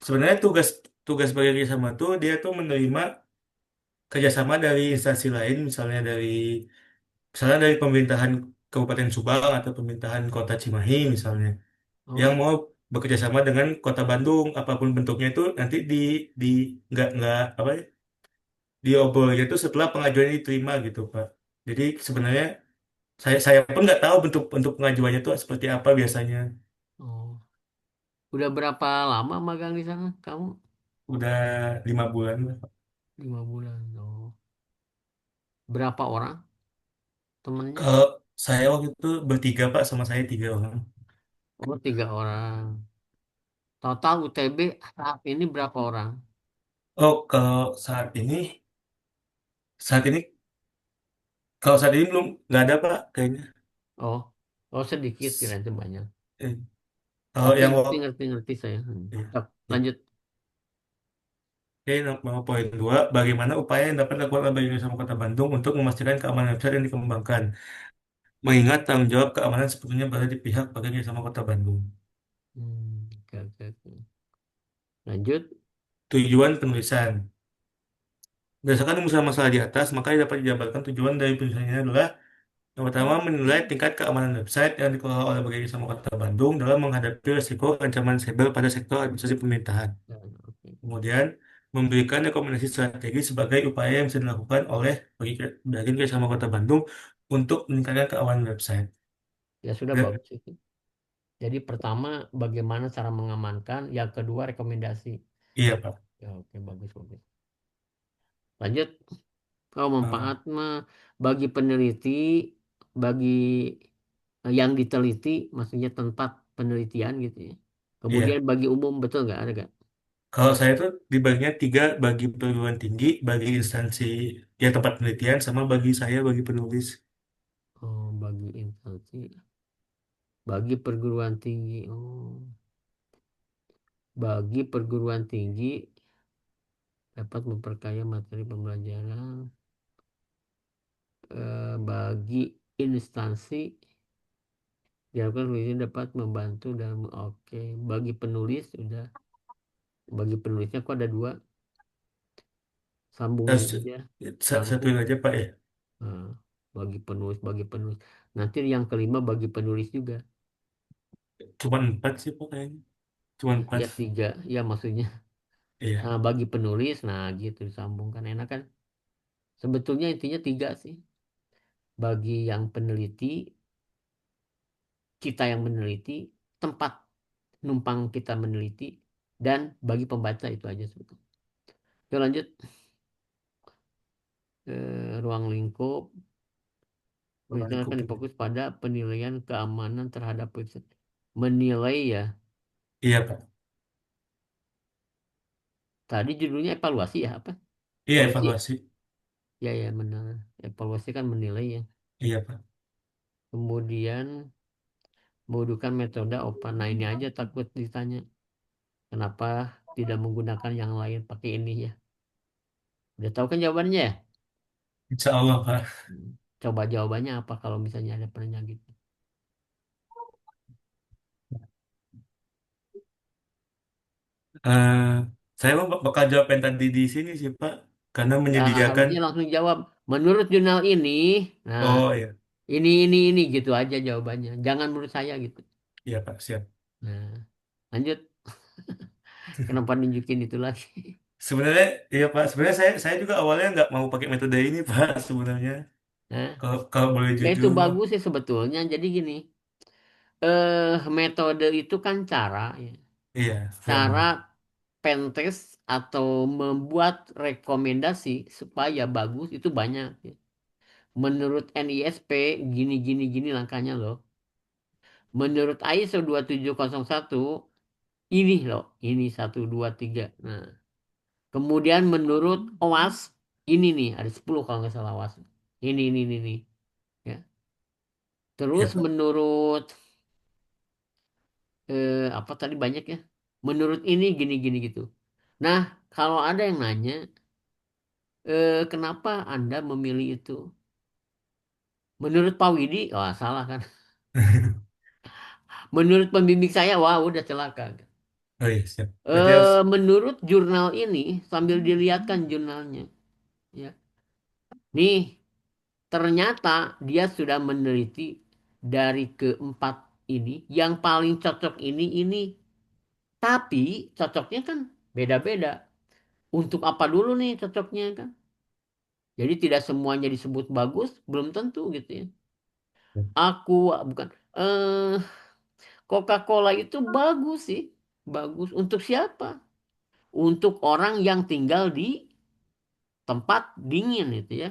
sebenarnya tugas tugas bagi kerjasama tuh dia tuh menerima kerjasama dari instansi lain, misalnya dari pemerintahan Kabupaten Subang atau pemerintahan Kota Cimahi misalnya, yang Oh, mau bekerja sama dengan Kota Bandung, apapun bentuknya itu nanti di nggak apa ya, diobrolnya itu setelah pengajuannya diterima gitu Pak. Jadi sebenarnya saya pun nggak tahu bentuk bentuk pengajuannya itu seperti apa biasanya. oh. Udah berapa lama magang di sana kamu? Udah 5 bulan lah, Pak. 5 bulan. Oh. Berapa orang temennya? Kalau saya waktu itu bertiga Pak, sama saya 3 orang. Oh, 3 orang. Total UTB saat ini berapa orang? Oh, kalau saat ini kalau saat ini belum nggak ada Pak kayaknya. Oh, oh sedikit kira itu banyak. Eh, Kalau Tapi yang ngerti waktu ngerti ngerti saya. Sok, ya. lanjut. Oke, mau poin 2, bagaimana upaya yang dapat dilakukan oleh Bank Indonesia Kota Bandung untuk memastikan keamanan website yang dikembangkan, mengingat tanggung jawab keamanan sebetulnya berada di pihak Bank Indonesia Kota Bandung. Oke, oke, oke. Lanjut. Tujuan penulisan. Berdasarkan rumusan masalah di atas, maka dapat dijabarkan tujuan dari penulisannya adalah yang pertama, menilai tingkat keamanan website yang dikelola oleh Bank Indonesia Kota Bandung dalam menghadapi risiko ancaman cyber pada sektor administrasi pemerintahan. Ya, oke. Kemudian, memberikan rekomendasi strategi sebagai upaya yang bisa dilakukan oleh Bagian Kerjasama Kota Bandung untuk meningkatkan keamanan website. Ya sudah Dan- bagus itu. Jadi pertama bagaimana cara mengamankan, yang kedua rekomendasi. iya, Pak. Ya, oke, bagus bagus. Lanjut. Kalau Eh, manfaat mah bagi peneliti, bagi yang diteliti, maksudnya tempat. penelitian gitu ya. Kemudian Iya. bagi umum betul nggak ada nggak? Kalau saya tuh dibaginya tiga, bagi perguruan tinggi, bagi instansi ya tempat penelitian, sama bagi saya bagi penulis. Oh, bagi instansi, bagi perguruan tinggi. Oh, bagi perguruan tinggi dapat memperkaya materi pembelajaran. Bagi instansi diharapkan ini dapat membantu dalam oke. Bagi penulis udah, bagi penulisnya kok ada dua, sambungin Terus aja, satuin sambung. aja Pak ya. Nah, bagi penulis. Nanti yang kelima bagi penulis juga. Cuma empat sih Pak kayaknya. Cuma empat. Ya tiga, ya maksudnya. Iya. Nah, bagi penulis, nah gitu disambungkan enak kan. Sebetulnya intinya tiga sih. Bagi yang peneliti, kita yang meneliti, tempat numpang kita meneliti, dan bagi pembaca itu aja sebetulnya. Oke, lanjut. Ruang lingkup. Penelitian akan Waalaikumsalam. difokus pada penilaian keamanan terhadap website. Menilai ya. Iya Pak. Tadi judulnya evaluasi ya apa? Iya Evaluasi ya? evaluasi. Ya ya benar. Evaluasi kan menilai ya. Iya Pak. Kemudian menggunakan metode open. Nah ini aja takut ditanya. Kenapa tidak menggunakan yang lain pakai ini ya? Udah tahu kan jawabannya ya? Insya Allah Pak. Hmm. Coba jawabannya apa kalau misalnya ada pertanyaan gitu. Eh, saya mau bakal jawab yang tadi di sini sih Pak. Karena Ya menyediakan. harusnya langsung jawab. Menurut jurnal ini, nah Oh iya. ini gitu aja jawabannya. Jangan menurut saya gitu. Iya Pak, siap. Nah lanjut. Kenapa nunjukin itu lagi? Sebenarnya, iya Pak. Sebenarnya saya juga awalnya nggak mau pakai metode ini Pak. Sebenarnya, Nah, kalau boleh ya itu jujur, bagus sih sebetulnya. Jadi gini, metode itu kan cara, ya. iya, ya Cara benar. pentest atau membuat rekomendasi supaya bagus itu banyak. Ya. Menurut NISP gini langkahnya loh. Menurut ISO 2701 ini loh, ini satu 2 3. Nah, kemudian menurut OWAS ini nih ada 10 kalau nggak salah OWAS. Ini. Ya. Iya Terus Pak. menurut apa tadi banyak ya. Menurut ini gini gitu. Nah, kalau ada yang nanya, kenapa Anda memilih itu? Menurut Pak Widi, wah salah kan. Menurut pembimbing saya, wah udah celaka. Oh iya, siap. Berarti harus, Menurut jurnal ini, sambil dilihatkan jurnalnya, ya. Nih, ternyata dia sudah meneliti dari keempat ini, yang paling cocok ini. Tapi cocoknya kan beda-beda. Untuk apa dulu nih cocoknya kan? Jadi tidak semuanya disebut bagus, belum tentu gitu ya. Aku bukan eh Coca-Cola itu bagus sih. Bagus untuk siapa? Untuk orang yang tinggal di tempat dingin itu ya.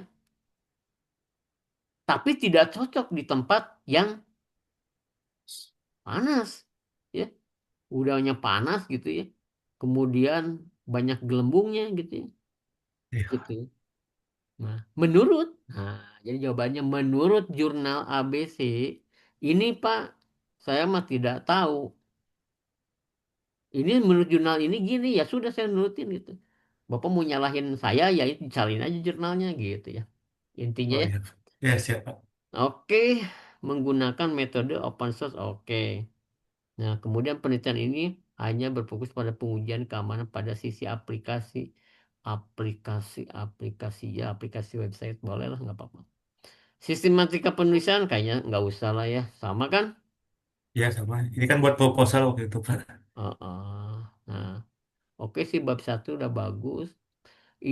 Tapi tidak cocok di tempat yang panas ya. Udahnya panas gitu ya. Kemudian banyak gelembungnya gitu ya. iya. Gitu. Nah, nah, jadi jawabannya menurut jurnal ABC, ini Pak, saya mah tidak tahu. Ini menurut jurnal ini gini, ya sudah saya nurutin gitu. Bapak mau nyalahin saya, ya itu salin aja jurnalnya gitu ya. Intinya Oh ya. iya. Iya, siap Pak. Oke, menggunakan metode open source, oke. Nah, kemudian penelitian ini hanya berfokus pada pengujian keamanan pada sisi aplikasi. Aplikasi website boleh lah, nggak apa-apa. Sistematika penulisan kayaknya nggak usah lah ya. Sama kan? Iya, sama. Ini kan buat proposal waktu itu Pak. Nah, oke sih bab satu udah bagus.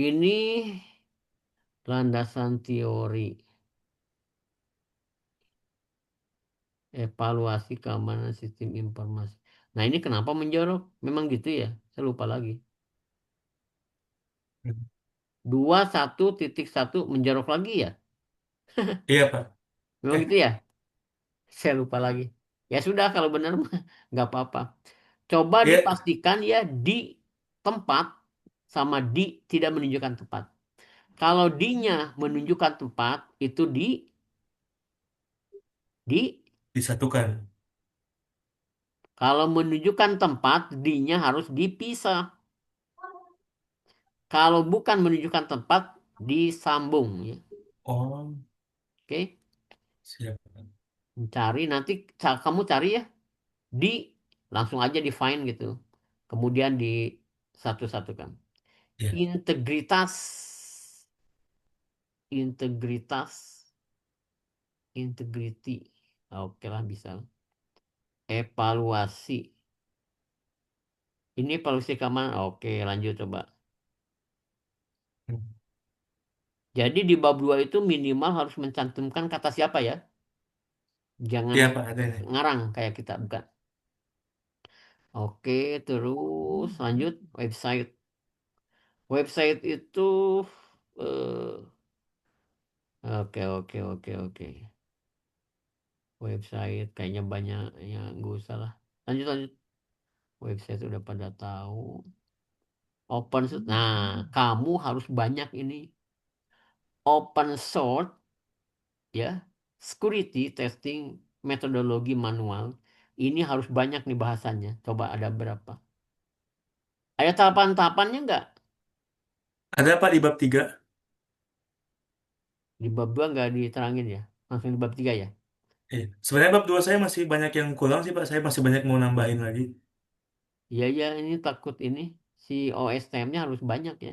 Ini landasan teori. Evaluasi keamanan sistem informasi. Nah ini kenapa menjorok? Memang gitu ya? Saya lupa lagi. 21.1 menjorok lagi ya? Iya Pak. Memang Eh, gitu ya? Saya lupa lagi. Ya sudah kalau benar mah nggak apa-apa. Coba Ya, dipastikan ya di tempat sama di tidak menunjukkan tempat. Kalau di-nya menunjukkan tempat itu di disatukan. kalau menunjukkan tempat di-nya harus dipisah. Kalau bukan menunjukkan tempat disambung ya. Oh, Oke. siap. Cari nanti kamu cari ya di langsung aja di find gitu. Kemudian di satu-satukan. Ya. Integritas, integritas, integrity. Oke lah bisa. Evaluasi. Ini evaluasi keamanan. Oke, lanjut coba. Hmm. Jadi di bab 2 itu minimal harus mencantumkan kata siapa ya? Jangan Iya Pak, ada nih. ngarang kayak kita bukan. Oke, terus lanjut website. Website itu eh, oke oke oke oke. Website kayaknya banyak yang nggak usah lah. Lanjut lanjut. Website udah pada tahu. Open source. Nah, kamu harus banyak ini. Open source ya. Security testing metodologi manual. Ini harus banyak nih bahasannya. Coba ada berapa? Ada tahapan-tahapannya nggak? Ada Pak di bab 3. Di bab 2 nggak diterangin ya? Langsung di bab 3 ya? Iya. Sebenarnya bab 2 saya masih banyak yang kurang sih Pak. Saya masih banyak mau nambahin lagi. Iya, iya, ini takut ini. Si OSTM-nya harus banyak ya.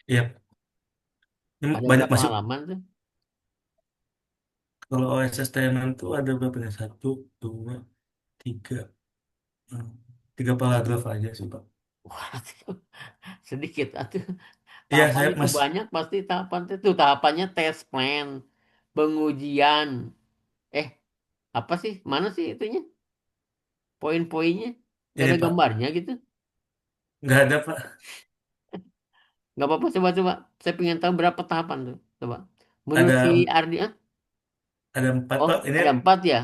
Iya. Ini Ada banyak berapa masuk. halaman tuh? Kalau OSS Tenon tuh ada berapa nih? Satu, dua, tiga. Hmm, tiga paragraf aja sih Pak. Wah, sedikit. Atuh. Iya, Tahapan saya itu mas banyak pasti tahapan itu. Tahapannya tes plan, pengujian. Eh, apa sih? Mana sih itunya? Poin-poinnya? Gak ini ada Pak. gambarnya gitu. Nggak ada Pak. Gak apa-apa, coba-coba. Saya pengen tahu berapa tahapan tuh. Coba. Menurut si Ada Ardi, ah? ada empat Oh, Pak. Ini ada 4 ya?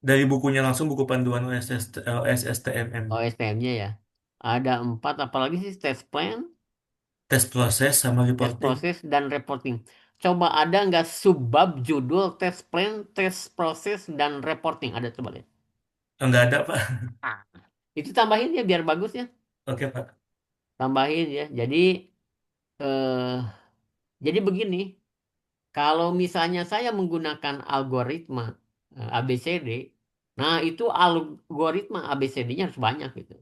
dari bukunya langsung buku panduan OSSTMM. OSTM-nya ya. Ada 4, apalagi sih tes plan, Tes proses sama tes reporting. proses, dan reporting. Coba ada nggak subbab judul tes plan, tes proses, dan reporting? Ada coba lihat. Nggak ada Pak. Ah. Itu tambahin ya biar bagus ya. Oke Pak. Tambahin ya. Eh, jadi begini, kalau misalnya saya menggunakan algoritma ABCD, nah itu algoritma ABCD-nya harus banyak gitu.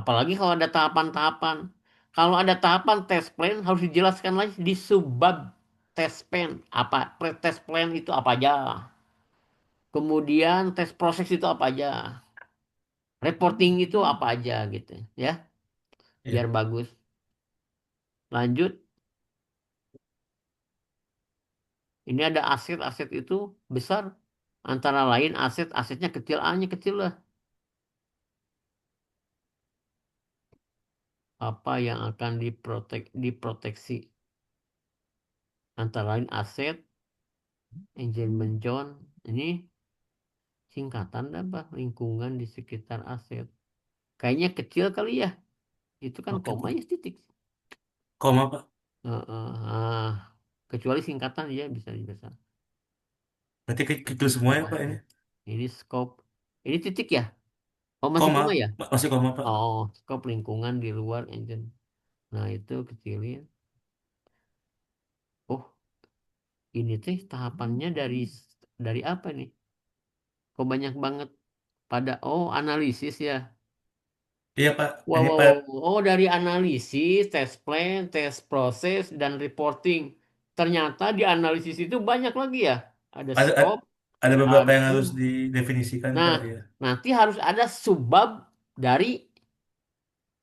Apalagi kalau ada tahapan-tahapan. Kalau ada tahapan test plan harus dijelaskan lagi di subbab test plan. Apa test plan itu apa aja? Kemudian tes proses itu apa aja? Reporting itu apa aja gitu ya. Biar Iya. bagus. Lanjut. Ini ada aset-aset itu besar. Antara lain asetnya kecil, A-nya kecil lah. Apa yang akan diproteksi? Antara lain aset, engagement zone. Ini singkatan apa? Lingkungan di sekitar aset. Kayaknya kecil kali ya. Itu kan Oke koma Pak. ya titik. Koma Pak. Kecuali singkatan ya bisa bisa. Berarti kecil Titik semua ya Pak ini. aset. Ini scope. Ini titik ya? Oh masih Koma. koma ya? Masih koma Pak. Oh, scope lingkungan di luar engine. Nah itu kecilin. Oh, ini teh tahapannya dari apa nih? Kok banyak banget pada analisis ya. Iya Pak. Wow, Ini wow, Pak. wow. Oh, dari analisis, tes plan, tes proses, dan reporting. Ternyata di analisis itu banyak lagi ya. Ada Ada, ada, scope, ada beberapa yang ada. harus didefinisikan Nah, Pak. Ya. nanti harus ada subbab dari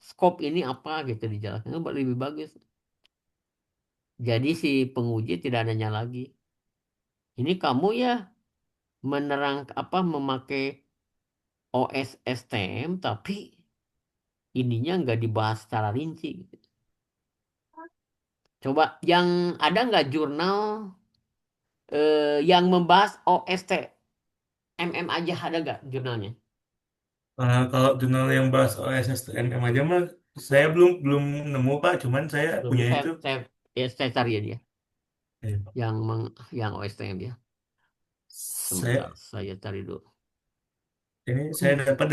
scope ini apa gitu dijelaskan. Itu lebih bagus. Jadi si penguji tidak nanya lagi. Ini kamu ya menerang apa memakai OS STM tapi ininya nggak dibahas secara rinci gitu. Coba yang ada nggak jurnal yang membahas OST? MM aja ada gak jurnalnya? Kalau jurnal yang bahas OSSTMM aja mah saya belum belum nemu Pak, cuman saya Belum, punya saya, itu. saya, ya, saya cari ya dia. Eh, Pak. Yang OSTM ya. Sebentar, Saya saya cari dulu. ini saya Uh, dapat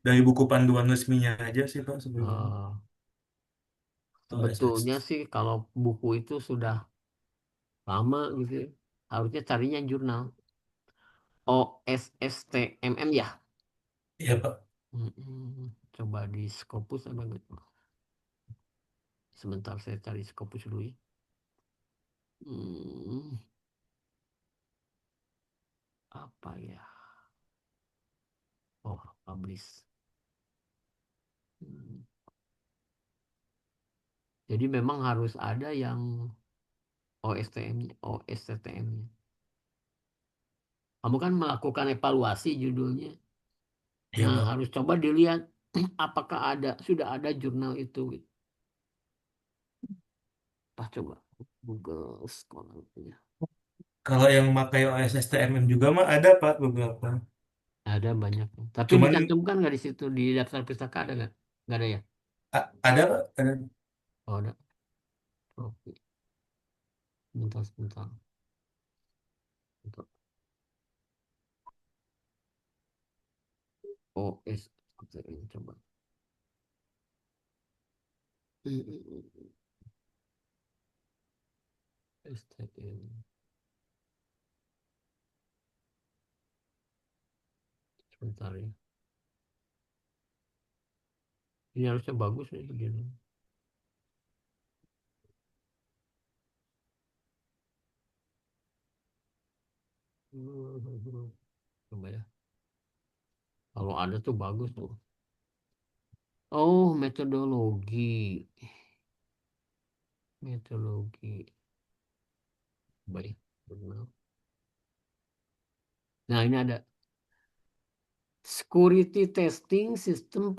dari buku panduan resminya aja sih Pak sebelumnya. eh, sebetulnya OSS. sih kalau buku itu sudah lama gitu ya. Harusnya carinya jurnal. OSSTMM ya. Iya Pak. Coba di Scopus apa gitu. Sebentar saya cari Scopus dulu ya. Hmm, apa ya? Oh, publish. Hmm. Jadi memang harus ada yang OSTM-nya, OSTTM-nya. Kamu kan melakukan evaluasi judulnya. Iya Nah, Pak. harus coba dilihat apakah sudah ada jurnal itu. Pas coba Google Scholar-nya. Kalau yang pakai OSSTMM juga mah ada Pak beberapa. Ada banyak. Tapi Cuman dicantumkan nggak di situ di daftar pustaka ada nggak? Nggak ada ya? ada Pak, ada. Oh, ada. Oke. Sebentar, sebentar. Untuk OS. Coba. STM. Sebentar ya. Ini harusnya bagus nih begini. Coba ya. Kalau ada tuh bagus tuh. Oh, metodologi. Metodologi. Baik. Benar. Nah, ini ada security testing sistem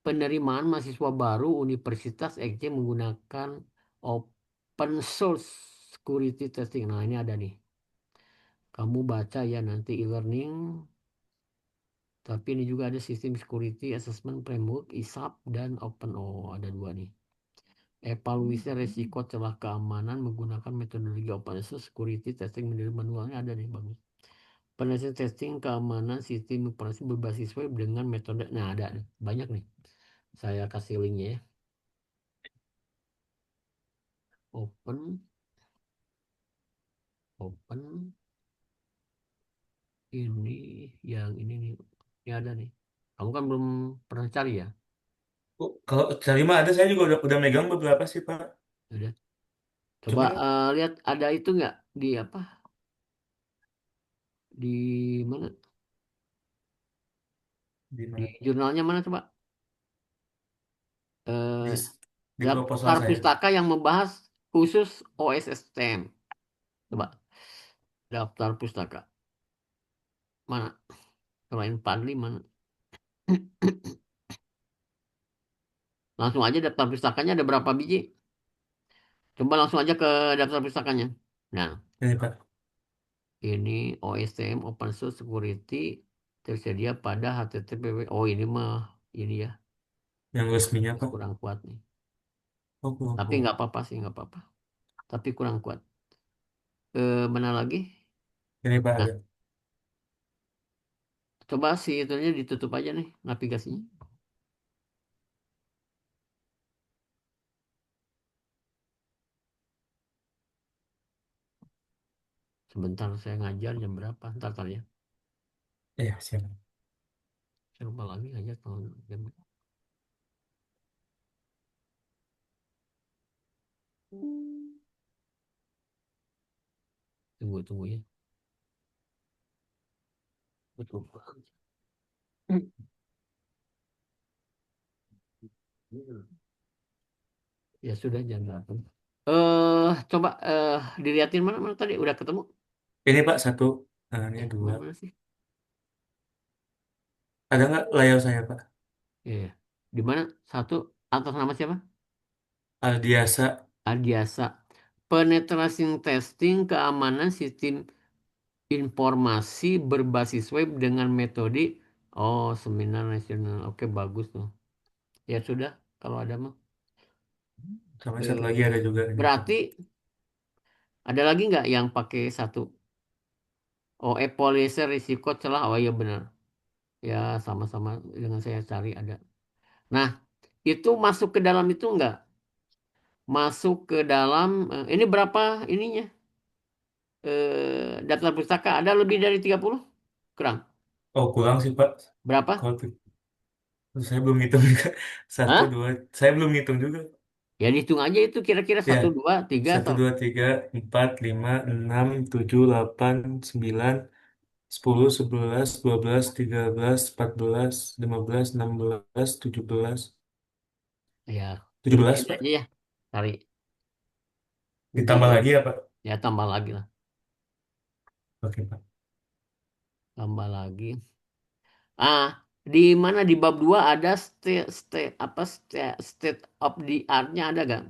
penerimaan mahasiswa baru Universitas XJ menggunakan open source security testing. Nah, ini ada nih. Kamu baca ya nanti e-learning. Tapi ini juga ada sistem security assessment framework ISAP dan open. Oh, ada dua nih. Evaluasi resiko celah keamanan menggunakan metodologi open source security testing menurut manualnya ada nih bagus. Penelitian testing keamanan sistem informasi berbasis web dengan metode. Nah, ada nih. Banyak nih. Saya kasih linknya ya. Open, open. Ini yang ini nih. Ini ada nih. Kamu kan belum pernah cari ya? Oh, kalau cari mah ada, saya juga udah megang beberapa sih Pak. Ada. Coba Cuman lihat ada itu nggak di apa? Di mana? di Di mana Pak? jurnalnya mana coba? Di, Eh, di proposal daftar saya. pustaka yang membahas khusus OSSTM. Coba daftar pustaka. Mana? Selain Padli mana? Langsung aja daftar pustakanya ada berapa biji? Coba langsung aja ke daftar pustakanya. Nah, Ini Pak, ini OSTM Open Source Security tersedia pada HTTP. Oh, ini mah ini ya yang resminya Pak. kurang kuat nih. Oh, kurang Tapi kuat. nggak apa-apa sih, nggak apa-apa. Tapi kurang kuat. Mana lagi? Ini Pak Nah, ada. coba sih itunya ditutup aja nih navigasinya. Sebentar saya ngajar jam berapa? Ntar ya. Iya, siap. Saya lupa lagi ngajar tahun jam. Tunggu tunggu ya. Betul. Ya sudah jam berapa? Coba dilihatin mana mana tadi udah ketemu. Ini Pak satu, ini dua. Mana mana sih? Ada nggak layar saya Pak? Iya. Di mana? Satu atas nama siapa? Aldiasa. Adiasa. Penetrasi testing keamanan sistem informasi berbasis web dengan metode. Oh, seminar nasional. Oke, bagus tuh. Ya sudah, kalau ada mah. Sama satu lagi Eh, ada juga ini, Pak. berarti ada lagi nggak yang pakai satu? Oh, epoliser risiko celah. Oh iya benar. Ya, sama-sama dengan saya cari ada. Nah, itu masuk ke dalam itu nggak? Masuk ke dalam, ini berapa ininya? Daftar pustaka ada lebih dari 30? Kurang. Oh, kurang sih, Pak. Berapa? Kalau saya belum ngitung juga. Satu, Hah? dua. Saya belum ngitung juga. Ya dihitung aja itu kira-kira Ya, satu, dua, tiga, satu, dua, tiga, empat, lima, enam, tujuh, delapan, sembilan, 10, 11, 12, 13, 14, 15, 16, 17, ya 17, kerjain aja Pak. ya. Cari. Nanti Ditambah lagi ya, Pak? ya tambah lagi lah. Oke, Pak. Tambah lagi. Ah, di mana di bab 2 ada state of the art-nya ada gak?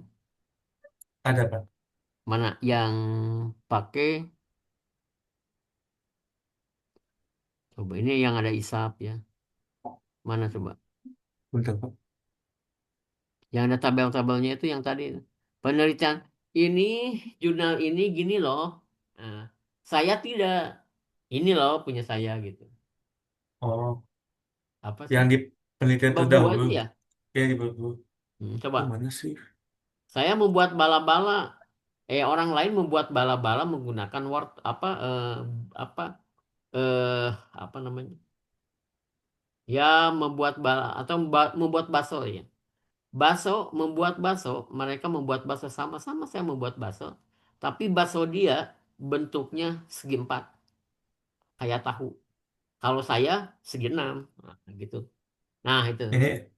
Ada, Pak. Mana yang pakai, coba ini yang ada isap ya. Mana coba? Bentar, Pak. Yang ada tabel-tabelnya itu yang tadi. Penelitian ini, jurnal ini gini loh. Nah, saya tidak. Ini loh punya saya gitu. Oh, Apa yang sih? di Di penelitian bab 2 terdahulu. itu ya. Ya, di bawah dulu. Oh, Coba. mana sih? Saya membuat bala-bala. Orang lain membuat bala-bala menggunakan word apa eh apa namanya? Ya membuat bala atau membuat bakso ya. Bakso membuat bakso, mereka membuat bakso sama-sama saya membuat bakso. Tapi bakso dia bentuknya segi empat kayak tahu. Kalau saya segi enam, nah, gitu. Nah itu. Ini,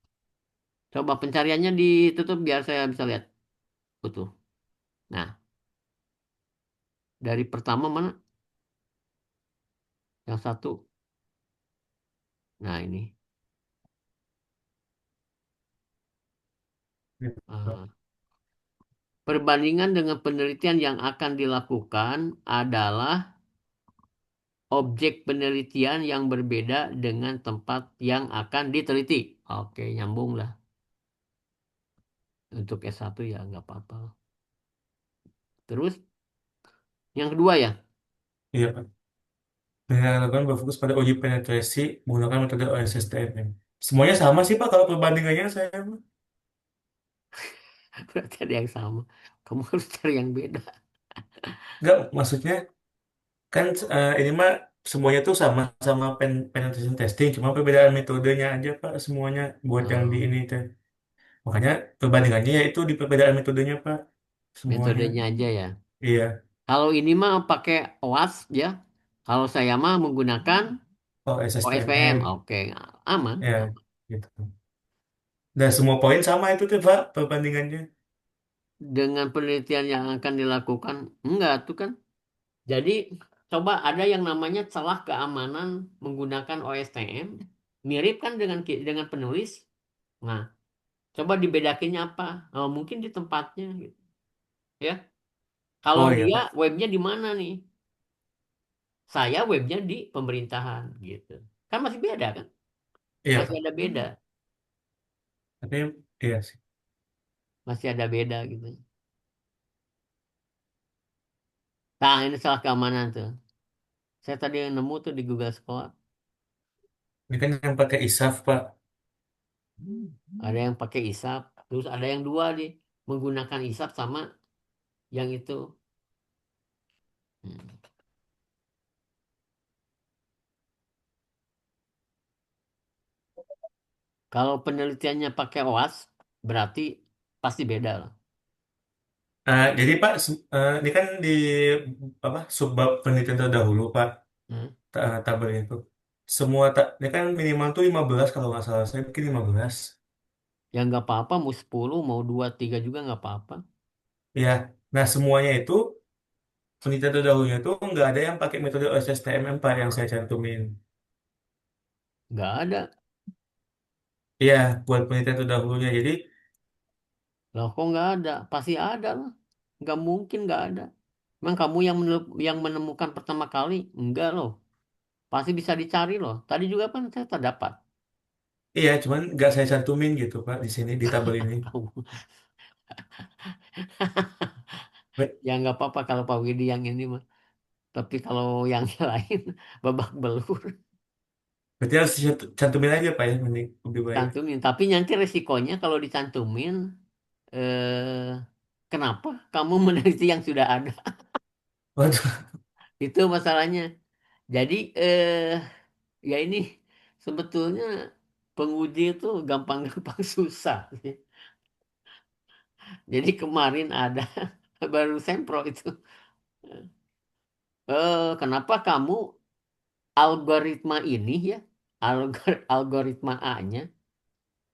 Coba pencariannya ditutup biar saya bisa lihat. Betul. Nah dari pertama mana? Yang satu. Nah ini. Ah, perbandingan dengan penelitian yang akan dilakukan adalah objek penelitian yang berbeda dengan tempat yang akan diteliti. Oke, nyambung lah. Untuk S1 ya nggak apa-apa. Terus yang kedua ya, iya, Pak. Penelitian yang dilakukan berfokus pada uji penetrasi menggunakan metode OSSTMM. Semuanya sama sih, Pak, kalau perbandingannya saya, Pak. berarti ada yang sama. Kamu harus cari yang beda. Enggak, maksudnya kan ini mah semuanya tuh sama sama penetration testing, cuma perbedaan metodenya aja, Pak, semuanya buat yang di Hmm, ini teh. Makanya perbandingannya ya itu di perbedaan metodenya, Pak, semuanya. metodenya aja ya. Iya, Kalau ini mah pakai OAS ya. Kalau saya mah menggunakan OSPM. OSSTMM Oke, aman. ya gitu. Dan semua poin sama itu tuh, Pak, perbandingannya. Dengan penelitian yang akan dilakukan, enggak tuh kan. Jadi coba ada yang namanya celah keamanan menggunakan OSTM, mirip kan dengan penulis. Nah, coba dibedakinnya apa? Oh, mungkin di tempatnya gitu. Ya. Kalau Oh iya, dia Pak. webnya di mana nih? Saya webnya di pemerintahan gitu. Kan masih beda kan? Iya, Masih Pak. ada beda. Tapi iya sih. Masih ada beda gitu. Nah, ini salah keamanan tuh. Saya tadi nemu tuh di Google Scholar. Ini kan yang pakai ISAF, Pak. Ada yang pakai isap, terus ada yang dua nih menggunakan isap sama yang itu. Hmm. Kalau penelitiannya pakai OAS, berarti pasti beda lah. Jadi Pak, ini kan di apa subbab penelitian terdahulu, Pak, Hmm. tabelnya itu. Semua ini kan minimal tuh 15 kalau nggak salah. Saya bikin 15. Ya nggak apa-apa, mau 10, mau 2, 3 juga nggak apa-apa. Ya. Nah, semuanya itu penelitian terdahulunya itu nggak ada yang pakai metode OSSTMM, Pak, yang saya cantumin. Nggak ada. Iya, buat penelitian terdahulunya. Jadi, Loh kok nggak ada? Pasti ada lah. Nggak mungkin nggak ada. Emang kamu yang menemukan pertama kali? Enggak loh. Pasti bisa dicari loh. Tadi juga kan saya terdapat. Iya, cuman nggak saya cantumin gitu Pak di sini di tabel ini. Tahu. Ber- Ya nggak apa-apa kalau Pak Widi yang ini mah. Tapi kalau yang lain babak belur Berarti harus cantumin aja Pak ya, mending lebih baik. cantumin. Tapi nanti resikonya kalau dicantumin, eh, kenapa kamu meneliti yang sudah ada? Waduh, Itu masalahnya. Jadi ya ini sebetulnya penguji itu gampang-gampang susah sih. Jadi kemarin ada baru sempro itu. Kenapa kamu algoritma ini ya, algoritma A-nya,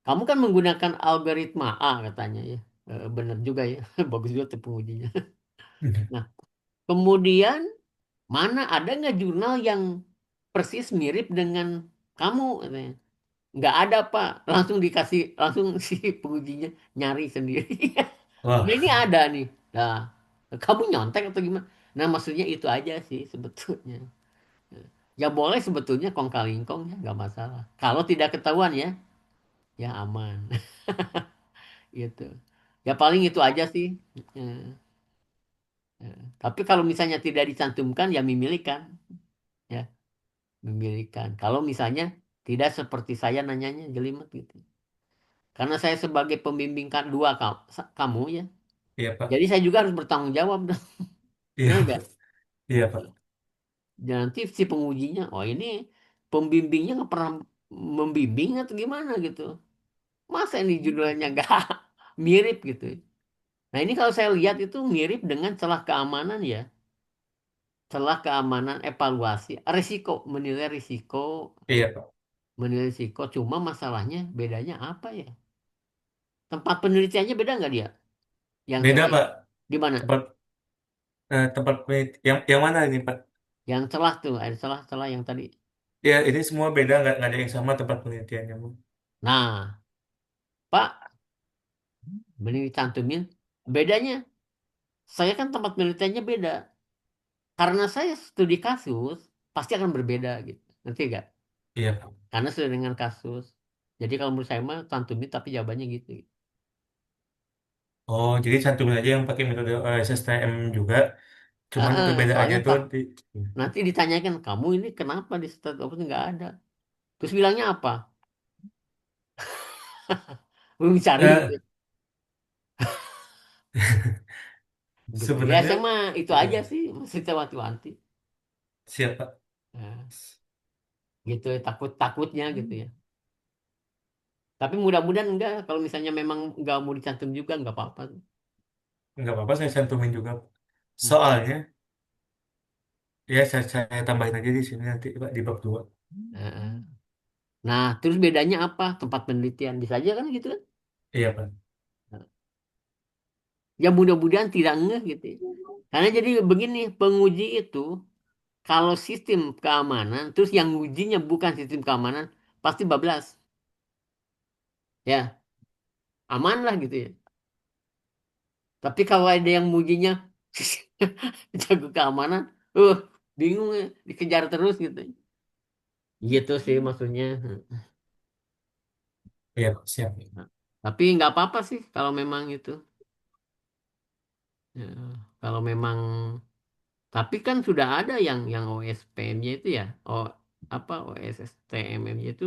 kamu kan menggunakan algoritma A katanya ya. Benar juga ya, bagus juga tuh pengujinya. Nah, kemudian mana ada nggak jurnal yang persis mirip dengan kamu katanya. Nggak ada Pak, langsung dikasih, langsung si pengujinya nyari sendiri. wah, Nah ini ada nih. Nah, kamu nyontek atau gimana? Nah maksudnya itu aja sih sebetulnya. Ya boleh sebetulnya kong kali kong ya nggak masalah. Kalau tidak ketahuan ya, ya aman. Gitu. Ya paling itu aja sih. Eh, tapi kalau misalnya tidak dicantumkan ya memilihkan, ya memilihkan. Kalau misalnya tidak seperti saya nanyanya jelimet gitu. Karena saya sebagai pembimbing dua kamu ya. iya Pak, Jadi saya juga harus bertanggung jawab dong. iya, Ya enggak? iya Pak. Dan nanti si pengujinya, oh ini pembimbingnya nggak pernah membimbing atau gimana gitu. Masa ini judulnya nggak mirip gitu. Nah ini kalau saya lihat itu mirip dengan celah keamanan ya. Celah keamanan evaluasi. Risiko, menilai risiko. Iya Pak. Menilai risiko. Cuma masalahnya bedanya apa ya? Tempat penelitiannya beda nggak dia? Yang saya Beda lihat. Pak, Di mana? tempat yang mana ini Pak? Yang celah tuh. Ada celah-celah yang tadi. Ya ini semua beda, nggak ada yang sama tempat penelitiannya Bu. Nah, Pak, mending dicantumin. Bedanya, saya kan tempat penelitiannya beda. Karena saya studi kasus, pasti akan berbeda gitu. Nanti gak? Iya Pak. Karena sesuai dengan kasus. Jadi kalau menurut saya mah cantumin tapi jawabannya gitu. Oh, jadi cantumin aja yang pakai metode SSTM juga, cuman perbedaannya Soalnya tuh tak di nanti ditanyakan kamu ini kenapa di stat opus nggak ada. Terus bilangnya apa? Belum cari gitu. eh Gitu. Ya saya sebenarnya mah itu aja iya, sih masih wanti-wanti. siapa? Nah, gitu ya, takutnya gitu ya. Tapi mudah-mudahan enggak kalau misalnya memang nggak mau dicantum juga nggak apa-apa. Nggak apa-apa saya cantumin juga. Hmm. Soalnya ya saya tambahin aja di sini nanti Pak di bab 2. Heeh. Nah, terus bedanya apa? Tempat penelitian bisa aja kan gitu kan? Iya Pak. Ya mudah-mudahan tidak ngeh gitu ya. Karena jadi begini, penguji itu kalau sistem keamanan, terus yang ngujinya bukan sistem keamanan, pasti bablas. Ya, aman lah gitu ya. Tapi kalau ada yang ngujinya jago keamanan, bingung ya, dikejar terus gitu. Gitu sih maksudnya. Iya Pak, siap. Nah, tapi nggak apa-apa sih kalau memang itu. Ya, kalau memang, tapi kan sudah ada yang OSPM-nya itu ya, apa OSSTMM-nya itu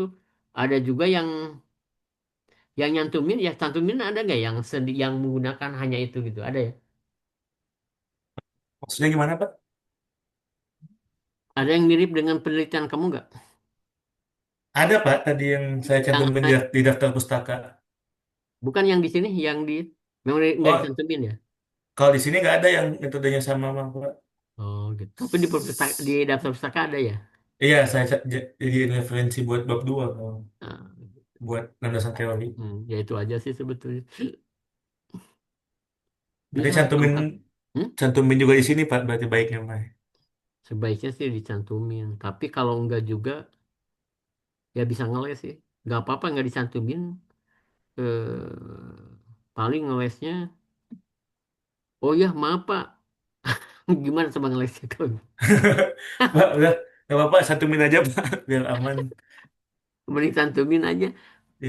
ada juga yang nyantumin ya cantumin ada nggak yang menggunakan hanya itu gitu ada ya? Maksudnya gimana Pak? Ada yang mirip dengan penelitian kamu nggak? Ada Pak tadi yang saya Yang, cantumkan di daftar pustaka. bukan yang di sini, yang di memang nggak Oh, dicantumin ya? kalau di sini nggak ada yang metodenya sama Pak. Oh gitu. Tapi di daftar pustaka ada ya? Iya, saya jadi referensi buat bab 2 kalau Nah, buat landasan teori. ya itu aja sih sebetulnya. Berarti Bisa cantumin gampang. Hmm? cantumin juga di sini Pak, berarti baiknya Pak. Sebaiknya sih dicantumin. Tapi kalau enggak juga ya bisa ngeles sih. Nggak apa-apa nggak dicantumin. Paling ngelesnya, oh ya maaf Pak, Gimana coba ngelesnya kalau Pak, udah, nggak apa-apa, satu min aja Pak, biar aman. mending cantumin aja.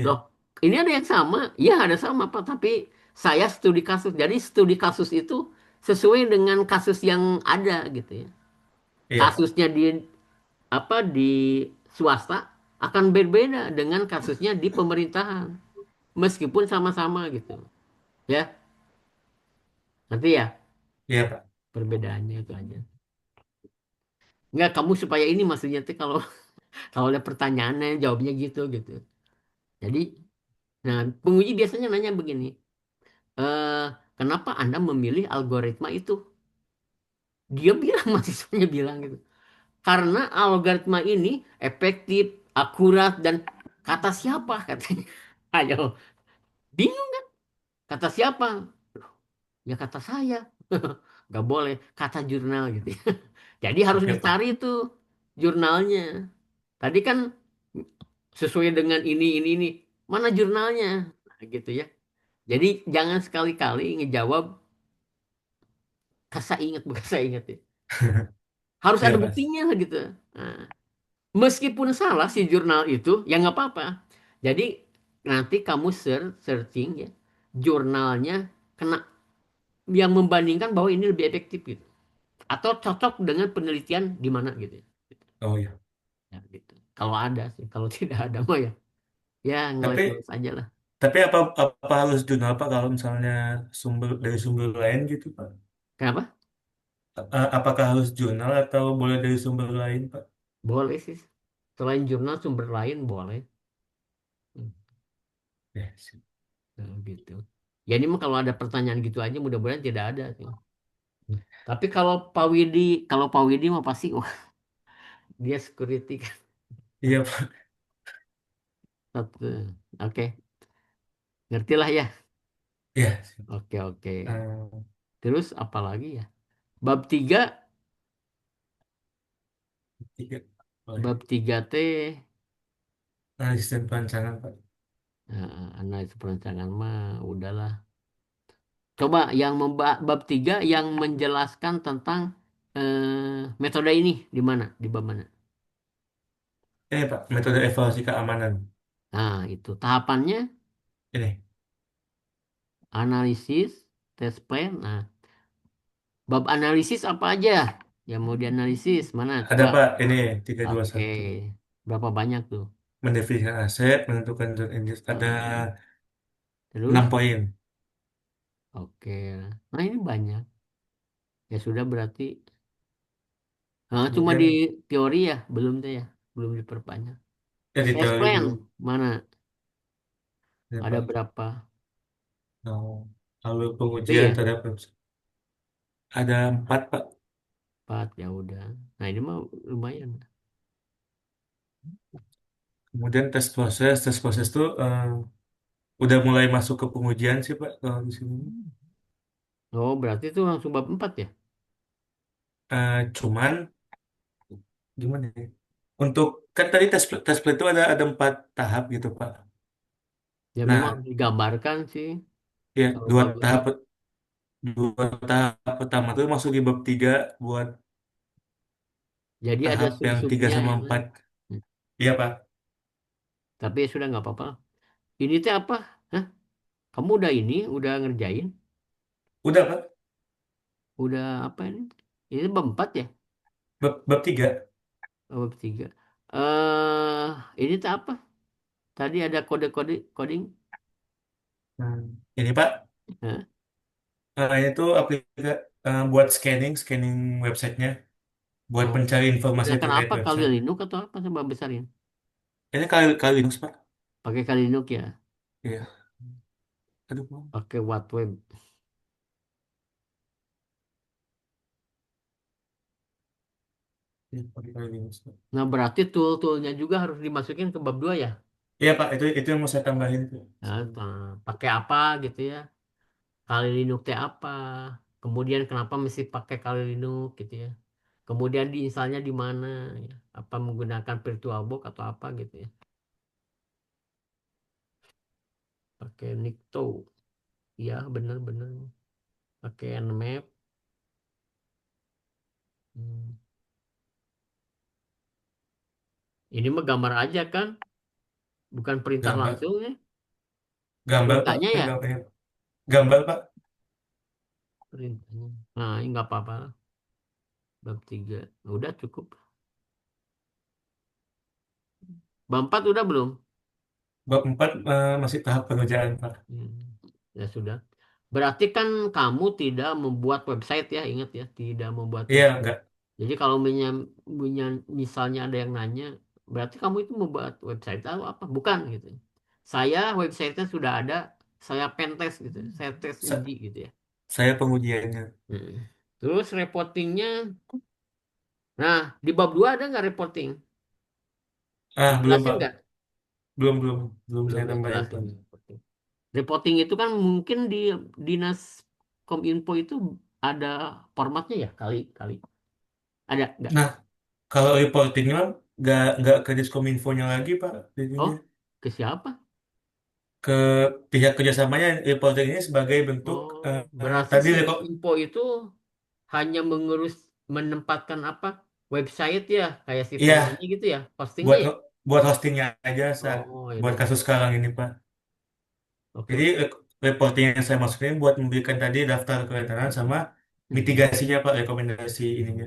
Loh, Iya, ini ada yang sama? Ya ada sama Pak, tapi saya studi kasus. Jadi studi kasus itu sesuai dengan kasus yang ada gitu ya. iya Pak. Kasusnya di apa di swasta akan berbeda dengan kasusnya di pemerintahan. Meskipun sama-sama gitu. Ya, nanti ya Iya Pak. perbedaannya itu aja. Enggak, kamu supaya ini maksudnya tuh kalau kalau ada pertanyaannya jawabnya gitu gitu. Jadi, nah penguji biasanya nanya begini, eh kenapa Anda memilih algoritma itu? Dia bilang mahasiswanya bilang gitu. Karena algoritma ini efektif, akurat dan kata siapa katanya. Ayo, bingung kan? Kata siapa? Ya kata saya. Gak boleh kata jurnal gitu. Jadi harus Oke dicari Pak. tuh jurnalnya. Tadi kan sesuai dengan ini. Mana jurnalnya? Nah, gitu ya. Jadi jangan sekali-kali ngejawab kasa ingat bukan saya ingat ya. Harus ada Iya Mas. buktinya gitu. Nah, meskipun salah si jurnal itu ya nggak apa-apa. Jadi nanti kamu searching ya jurnalnya kena yang membandingkan bahwa ini lebih efektif gitu. Atau cocok dengan penelitian di mana gitu. Oh iya. Ya, gitu. Kalau ada sih, kalau tidak ada mah ya, ya Tapi ngeles-ngeles aja lah. tapi apa harus jurnal Pak kalau misalnya dari sumber lain gitu Pak? Kenapa? Apakah harus jurnal atau boleh dari sumber lain Pak? Boleh sih. Selain jurnal sumber lain boleh. Hmm, Ya, sip. nah, gitu. Ya ini mah kalau ada pertanyaan gitu aja mudah-mudahan tidak ada sih. Tapi kalau Pak Widi mah pasti wah, dia security kan. Iya Pak. Satu. Oke, ngerti lah ya. Iya, sip. Oke, oke. Eh, Terus apa lagi ya? Bab 3, tiga. Boleh. bab 3 teh Analisis dan perancangan Pak. analisa perancangan mah udahlah. Coba yang bab 3 yang menjelaskan tentang metode ini di mana? Di bab mana? Ini Pak, metode evaluasi keamanan. Nah, itu tahapannya Ini. analisis, test plan. Nah, bab analisis apa aja yang mau dianalisis? Mana? Ada Coba. Pak, ini tiga dua Oke. satu. Berapa banyak tuh? Mendefinisikan aset, menentukan zone indeks. Ada Heeh. 6 Terus? poin. Oke. Nah, ini banyak. Ya sudah berarti. Nah, cuma di Kemudian teori ya, belum tuh ya. Belum diperbanyak. ya di Test teori plan. belum. Mana? Ya, Ada Pak. berapa? Nah, lalu Itu pengujian ya. terhadap website. Ada 4 Pak. Empat, ya udah. Nah, ini mah lumayan. Kemudian tes proses tuh udah mulai masuk ke pengujian sih Pak kalau di sini. Oh, berarti itu langsung bab 4 ya? Cuman gimana ya? Untuk kan tadi tes play itu ada 4 tahap gitu Pak. Ya memang Nah, harus digambarkan sih. ya Kalau kalau dua tahap pertama tuh masuk di bab 3 buat jadi ada tahap yang 3 sub-subnya sama ya. 4. Hmm. Iya Pak. Tapi ya sudah nggak apa-apa. Ini teh apa? Hah? Kamu udah ini, udah ngerjain? Udah Pak. Udah apa ini? Ini bab 4 ya? Bab 3. Oh, bab 3. Ini teh apa? Tadi ada kode-kode coding. Ini Pak, Hah? ini tuh buat scanning websitenya, buat Oh, mencari informasi gunakan terkait apa? Kali website. Linux atau apa? Coba besarin. Ini kali Linux Pak. Pakai Kali Linux ya. Iya. Aduh, Bang. Pakai Wattweb. Iya, pakai kali Linux Pak. Nah, berarti tool-toolnya juga harus dimasukin ke bab 2 ya? Iya Pak, itu yang mau saya tambahin tuh. Nah, pakai apa gitu ya? Kali Linux teh apa? Kemudian kenapa mesti pakai Kali Linux gitu ya? Kemudian diinstalnya di mana ya? Apa menggunakan VirtualBox atau apa gitu ya? Pakai Nikto. Ya, bener-bener. Pakai Nmap. Hmm. Ini mah gambar aja kan, bukan perintah Gambar, langsung ya. gambar Pak, Perintahnya ya, gambarnya. Gambar Pak. perintahnya. Nah, ini nggak apa-apa. Bab 3. Udah cukup. Bab 4 udah belum? Bab 4 masih tahap pengerjaan Pak. Hmm. Ya sudah. Berarti kan kamu tidak membuat website ya, ingat ya, tidak membuat Iya website. enggak. Jadi kalau misalnya ada yang nanya, berarti kamu itu membuat website atau apa? Bukan gitu. Saya websitenya sudah ada, saya pentest gitu, saya tes Sa- uji gitu ya. saya pengujiannya. Hmm. Terus reportingnya, nah di bab 2 ada nggak reporting? Belum Dijelasin Pak. nggak? Belum belum belum Belum saya ya tambahin jelasin Pak. reporting. Reporting itu kan mungkin di dinas Kominfo itu ada formatnya ya kali kali. Ada nggak? Nah, kalau reportingnya nggak ke Diskominfonya lagi Pak, jadinya Oh, ke siapa? ke pihak kerjasamanya reporting ini sebagai bentuk Oh, berarti tadi si Kominfo itu hanya mengurus menempatkan apa? Website ya, kayak si iya penyanyi gitu ya, postingnya buat ya. buat hostingnya aja Oh, ya buat benar. kasus sekarang ini Pak. Oke, Jadi oke. reporting yang saya masukin buat memberikan tadi daftar kerendahan sama Hmm. mitigasinya Pak, rekomendasi ininya.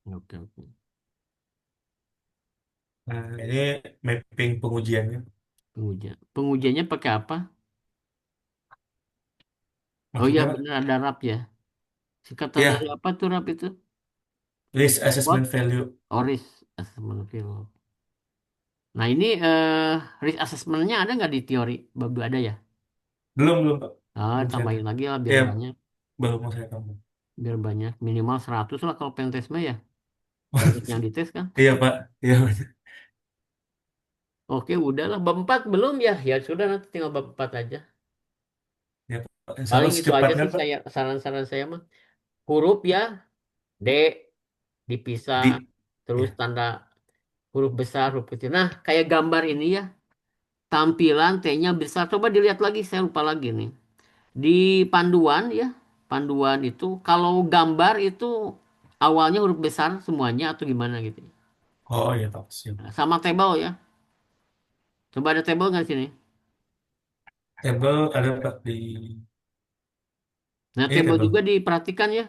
Oke, oke. Nah, ini mapping pengujiannya. Pengujian. Pengujiannya pakai apa? Oh ya, Maksudnya Pak? benar ada RAP ya. Singkatan dari Ya, apa tuh RAP itu? risk What? assessment value. Oris Assessment Field. Nah ini risk assessmentnya ada nggak di teori? Bab 2 ada ya? Belum Pak. Ah, Belum saya tambahin tambah. lagi lah biar Ya, banyak. belum mau saya tambah. Biar banyak. Minimal 100 lah kalau pen test mah ya. Banyak yang dites kan. Iya Pak. Iya. Oke, udahlah. Bab 4 belum ya? Ya sudah nanti tinggal bab 4 aja. Ya, Pak. Insya Paling Allah itu aja secepatnya sih Pak. saya saran-saran saya mah. Huruf ya, D dipisah, Di, terus ya. tanda huruf besar, huruf kecil. Nah, kayak gambar ini ya. Tampilan T-nya besar. Coba dilihat lagi, saya lupa lagi nih. Di panduan ya, panduan itu kalau gambar itu awalnya huruf besar semuanya atau gimana gitu. Oh iya Pak. Siap. Nah, sama table ya. Coba ada table nggak di sini? Table ada Pak di Nah, ini table juga table. diperhatikan ya.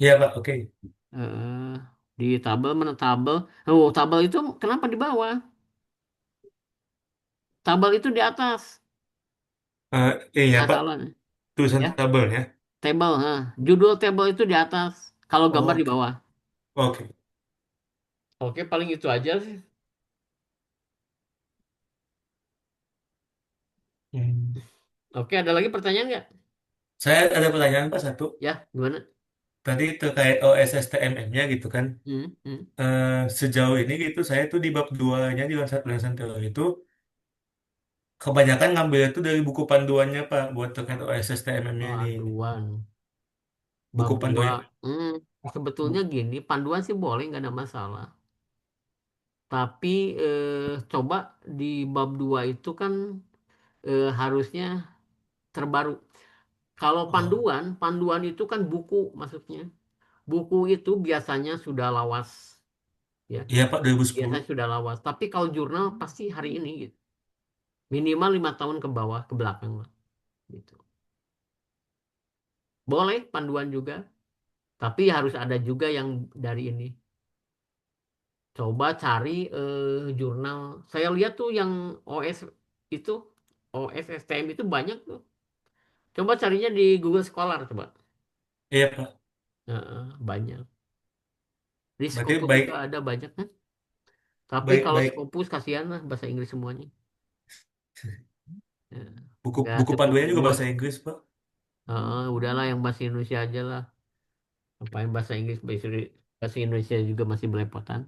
Iya Pak. Oke. Eh, di tabel mana tabel? Oh, tabel itu kenapa di bawah? Tabel itu di atas. Iya Nggak Pak. salah nih. Tulisan Ya, tabelnya. table. Nah, judul table itu di atas. Kalau gambar Oh, di oke. bawah. Oke. Oke, paling itu aja sih. Hmm. Oke, ada lagi pertanyaan nggak? Saya ada pertanyaan Pak satu. Ya, gimana? Tadi terkait OSSTMM-nya gitu kan. Hmm, hmm. Eh, Sejauh ini gitu saya tuh di bab 2-nya di landasan teori itu kebanyakan ngambil itu dari buku panduannya Pak buat terkait OSSTMM-nya Oh, ini. aduan. Bab Buku 2. panduannya. Hmm, sebetulnya Bu- gini, panduan sih boleh, nggak ada masalah. Tapi coba di bab 2 itu kan harusnya terbaru. Kalau Oh, panduan, panduan itu kan buku maksudnya. Buku itu biasanya sudah lawas, ya. iya Pak 2010. Biasanya sudah lawas. Tapi kalau jurnal pasti hari ini gitu. Minimal 5 tahun ke bawah, ke belakang lah, gitu. Boleh panduan juga, tapi harus ada juga yang dari ini. Coba cari jurnal. Saya lihat tuh yang OS itu, OSSTM itu banyak tuh. Coba carinya di Google Scholar coba. Iya Pak. Banyak. Di Berarti Scopus juga baik ada banyak kan. Tapi baik kalau baik Scopus kasihan lah bahasa Inggris semuanya. Ya, buku nggak buku cukup panduannya juga umur. bahasa Inggris Pak. Udahlah yang bahasa Indonesia aja lah. Apa yang bahasa Inggris, bahasa Indonesia juga masih belepotan.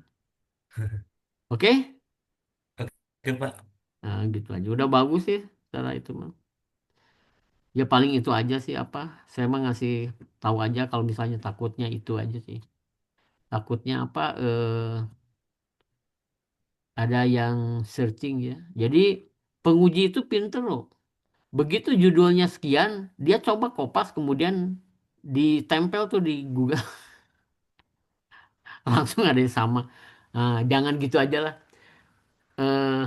Oke? Oke Pak. Nah, gitu aja. Udah bagus sih cara itu mah. Ya paling itu aja sih apa. Saya mah ngasih tahu aja kalau misalnya takutnya itu aja sih. Takutnya apa ada yang searching ya. Jadi penguji itu pinter loh. Begitu judulnya sekian, dia coba kopas kemudian ditempel tuh di Google. langsung ada yang sama. Nah, jangan gitu aja lah.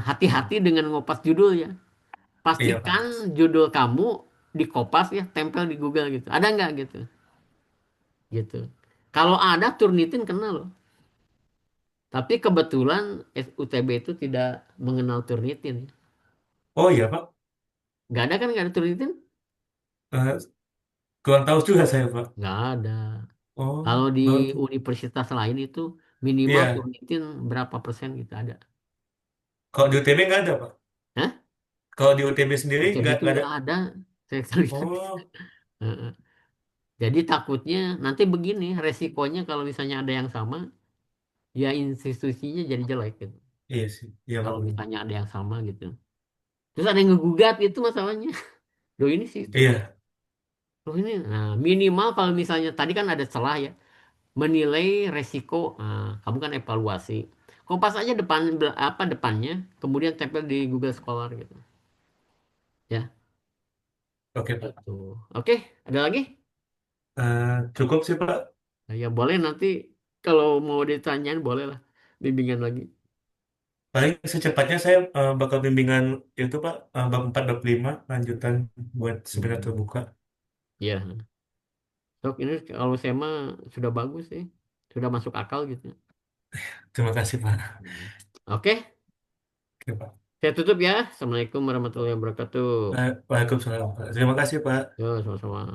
Hati-hati dengan ngopas judul ya. Iya Pastikan Pak. judul kamu di Kopas ya, tempel di Google gitu. Ada nggak gitu? Gitu. Kalau ada Turnitin kena loh. Tapi kebetulan UTB itu tidak mengenal Turnitin. Oh iya Pak. Nggak ada kan, nggak ada Turnitin? Eh, Kurang tahu juga saya Pak. Nggak ada. Oh, Kalau di baru tuh. universitas lain itu minimal Iya. Turnitin berapa persen gitu ada. Kalau di UTB nggak ada Pak. Hah? Kalau di UTB sendiri UTB itu nggak ada. nggak ada. Saya lihat. Oh, Heeh. Jadi takutnya nanti begini resikonya kalau misalnya ada yang sama, ya institusinya jadi jelek gitu. iya sih. Iya Pak Kalau benar. misalnya ada yang sama gitu. Terus ada yang ngegugat itu masalahnya. Loh ini sistem. Iya. Loh ini. Nah, minimal kalau misalnya tadi kan ada celah ya. Menilai resiko. Nah, kamu kan evaluasi. Kompas aja apa depannya, kemudian tempel di Google Scholar gitu. Ya, Oke Pak. gitu. Oke, ada lagi? Cukup sih Pak. Nah, ya boleh nanti kalau mau ditanyain boleh lah bimbingan lagi. Paling secepatnya saya bakal bimbingan itu Pak. Bab 4, bab 5 lanjutan buat seminar Hmm. terbuka. Ya, Dok, ini kalau saya mah sudah bagus sih. Sudah masuk akal gitu. Terima kasih Pak. Hmm. Oke, Oke Pak. saya tutup ya. Assalamualaikum warahmatullahi wabarakatuh. Waalaikumsalam Pak. Terima kasih Pak. Yo, sama-sama.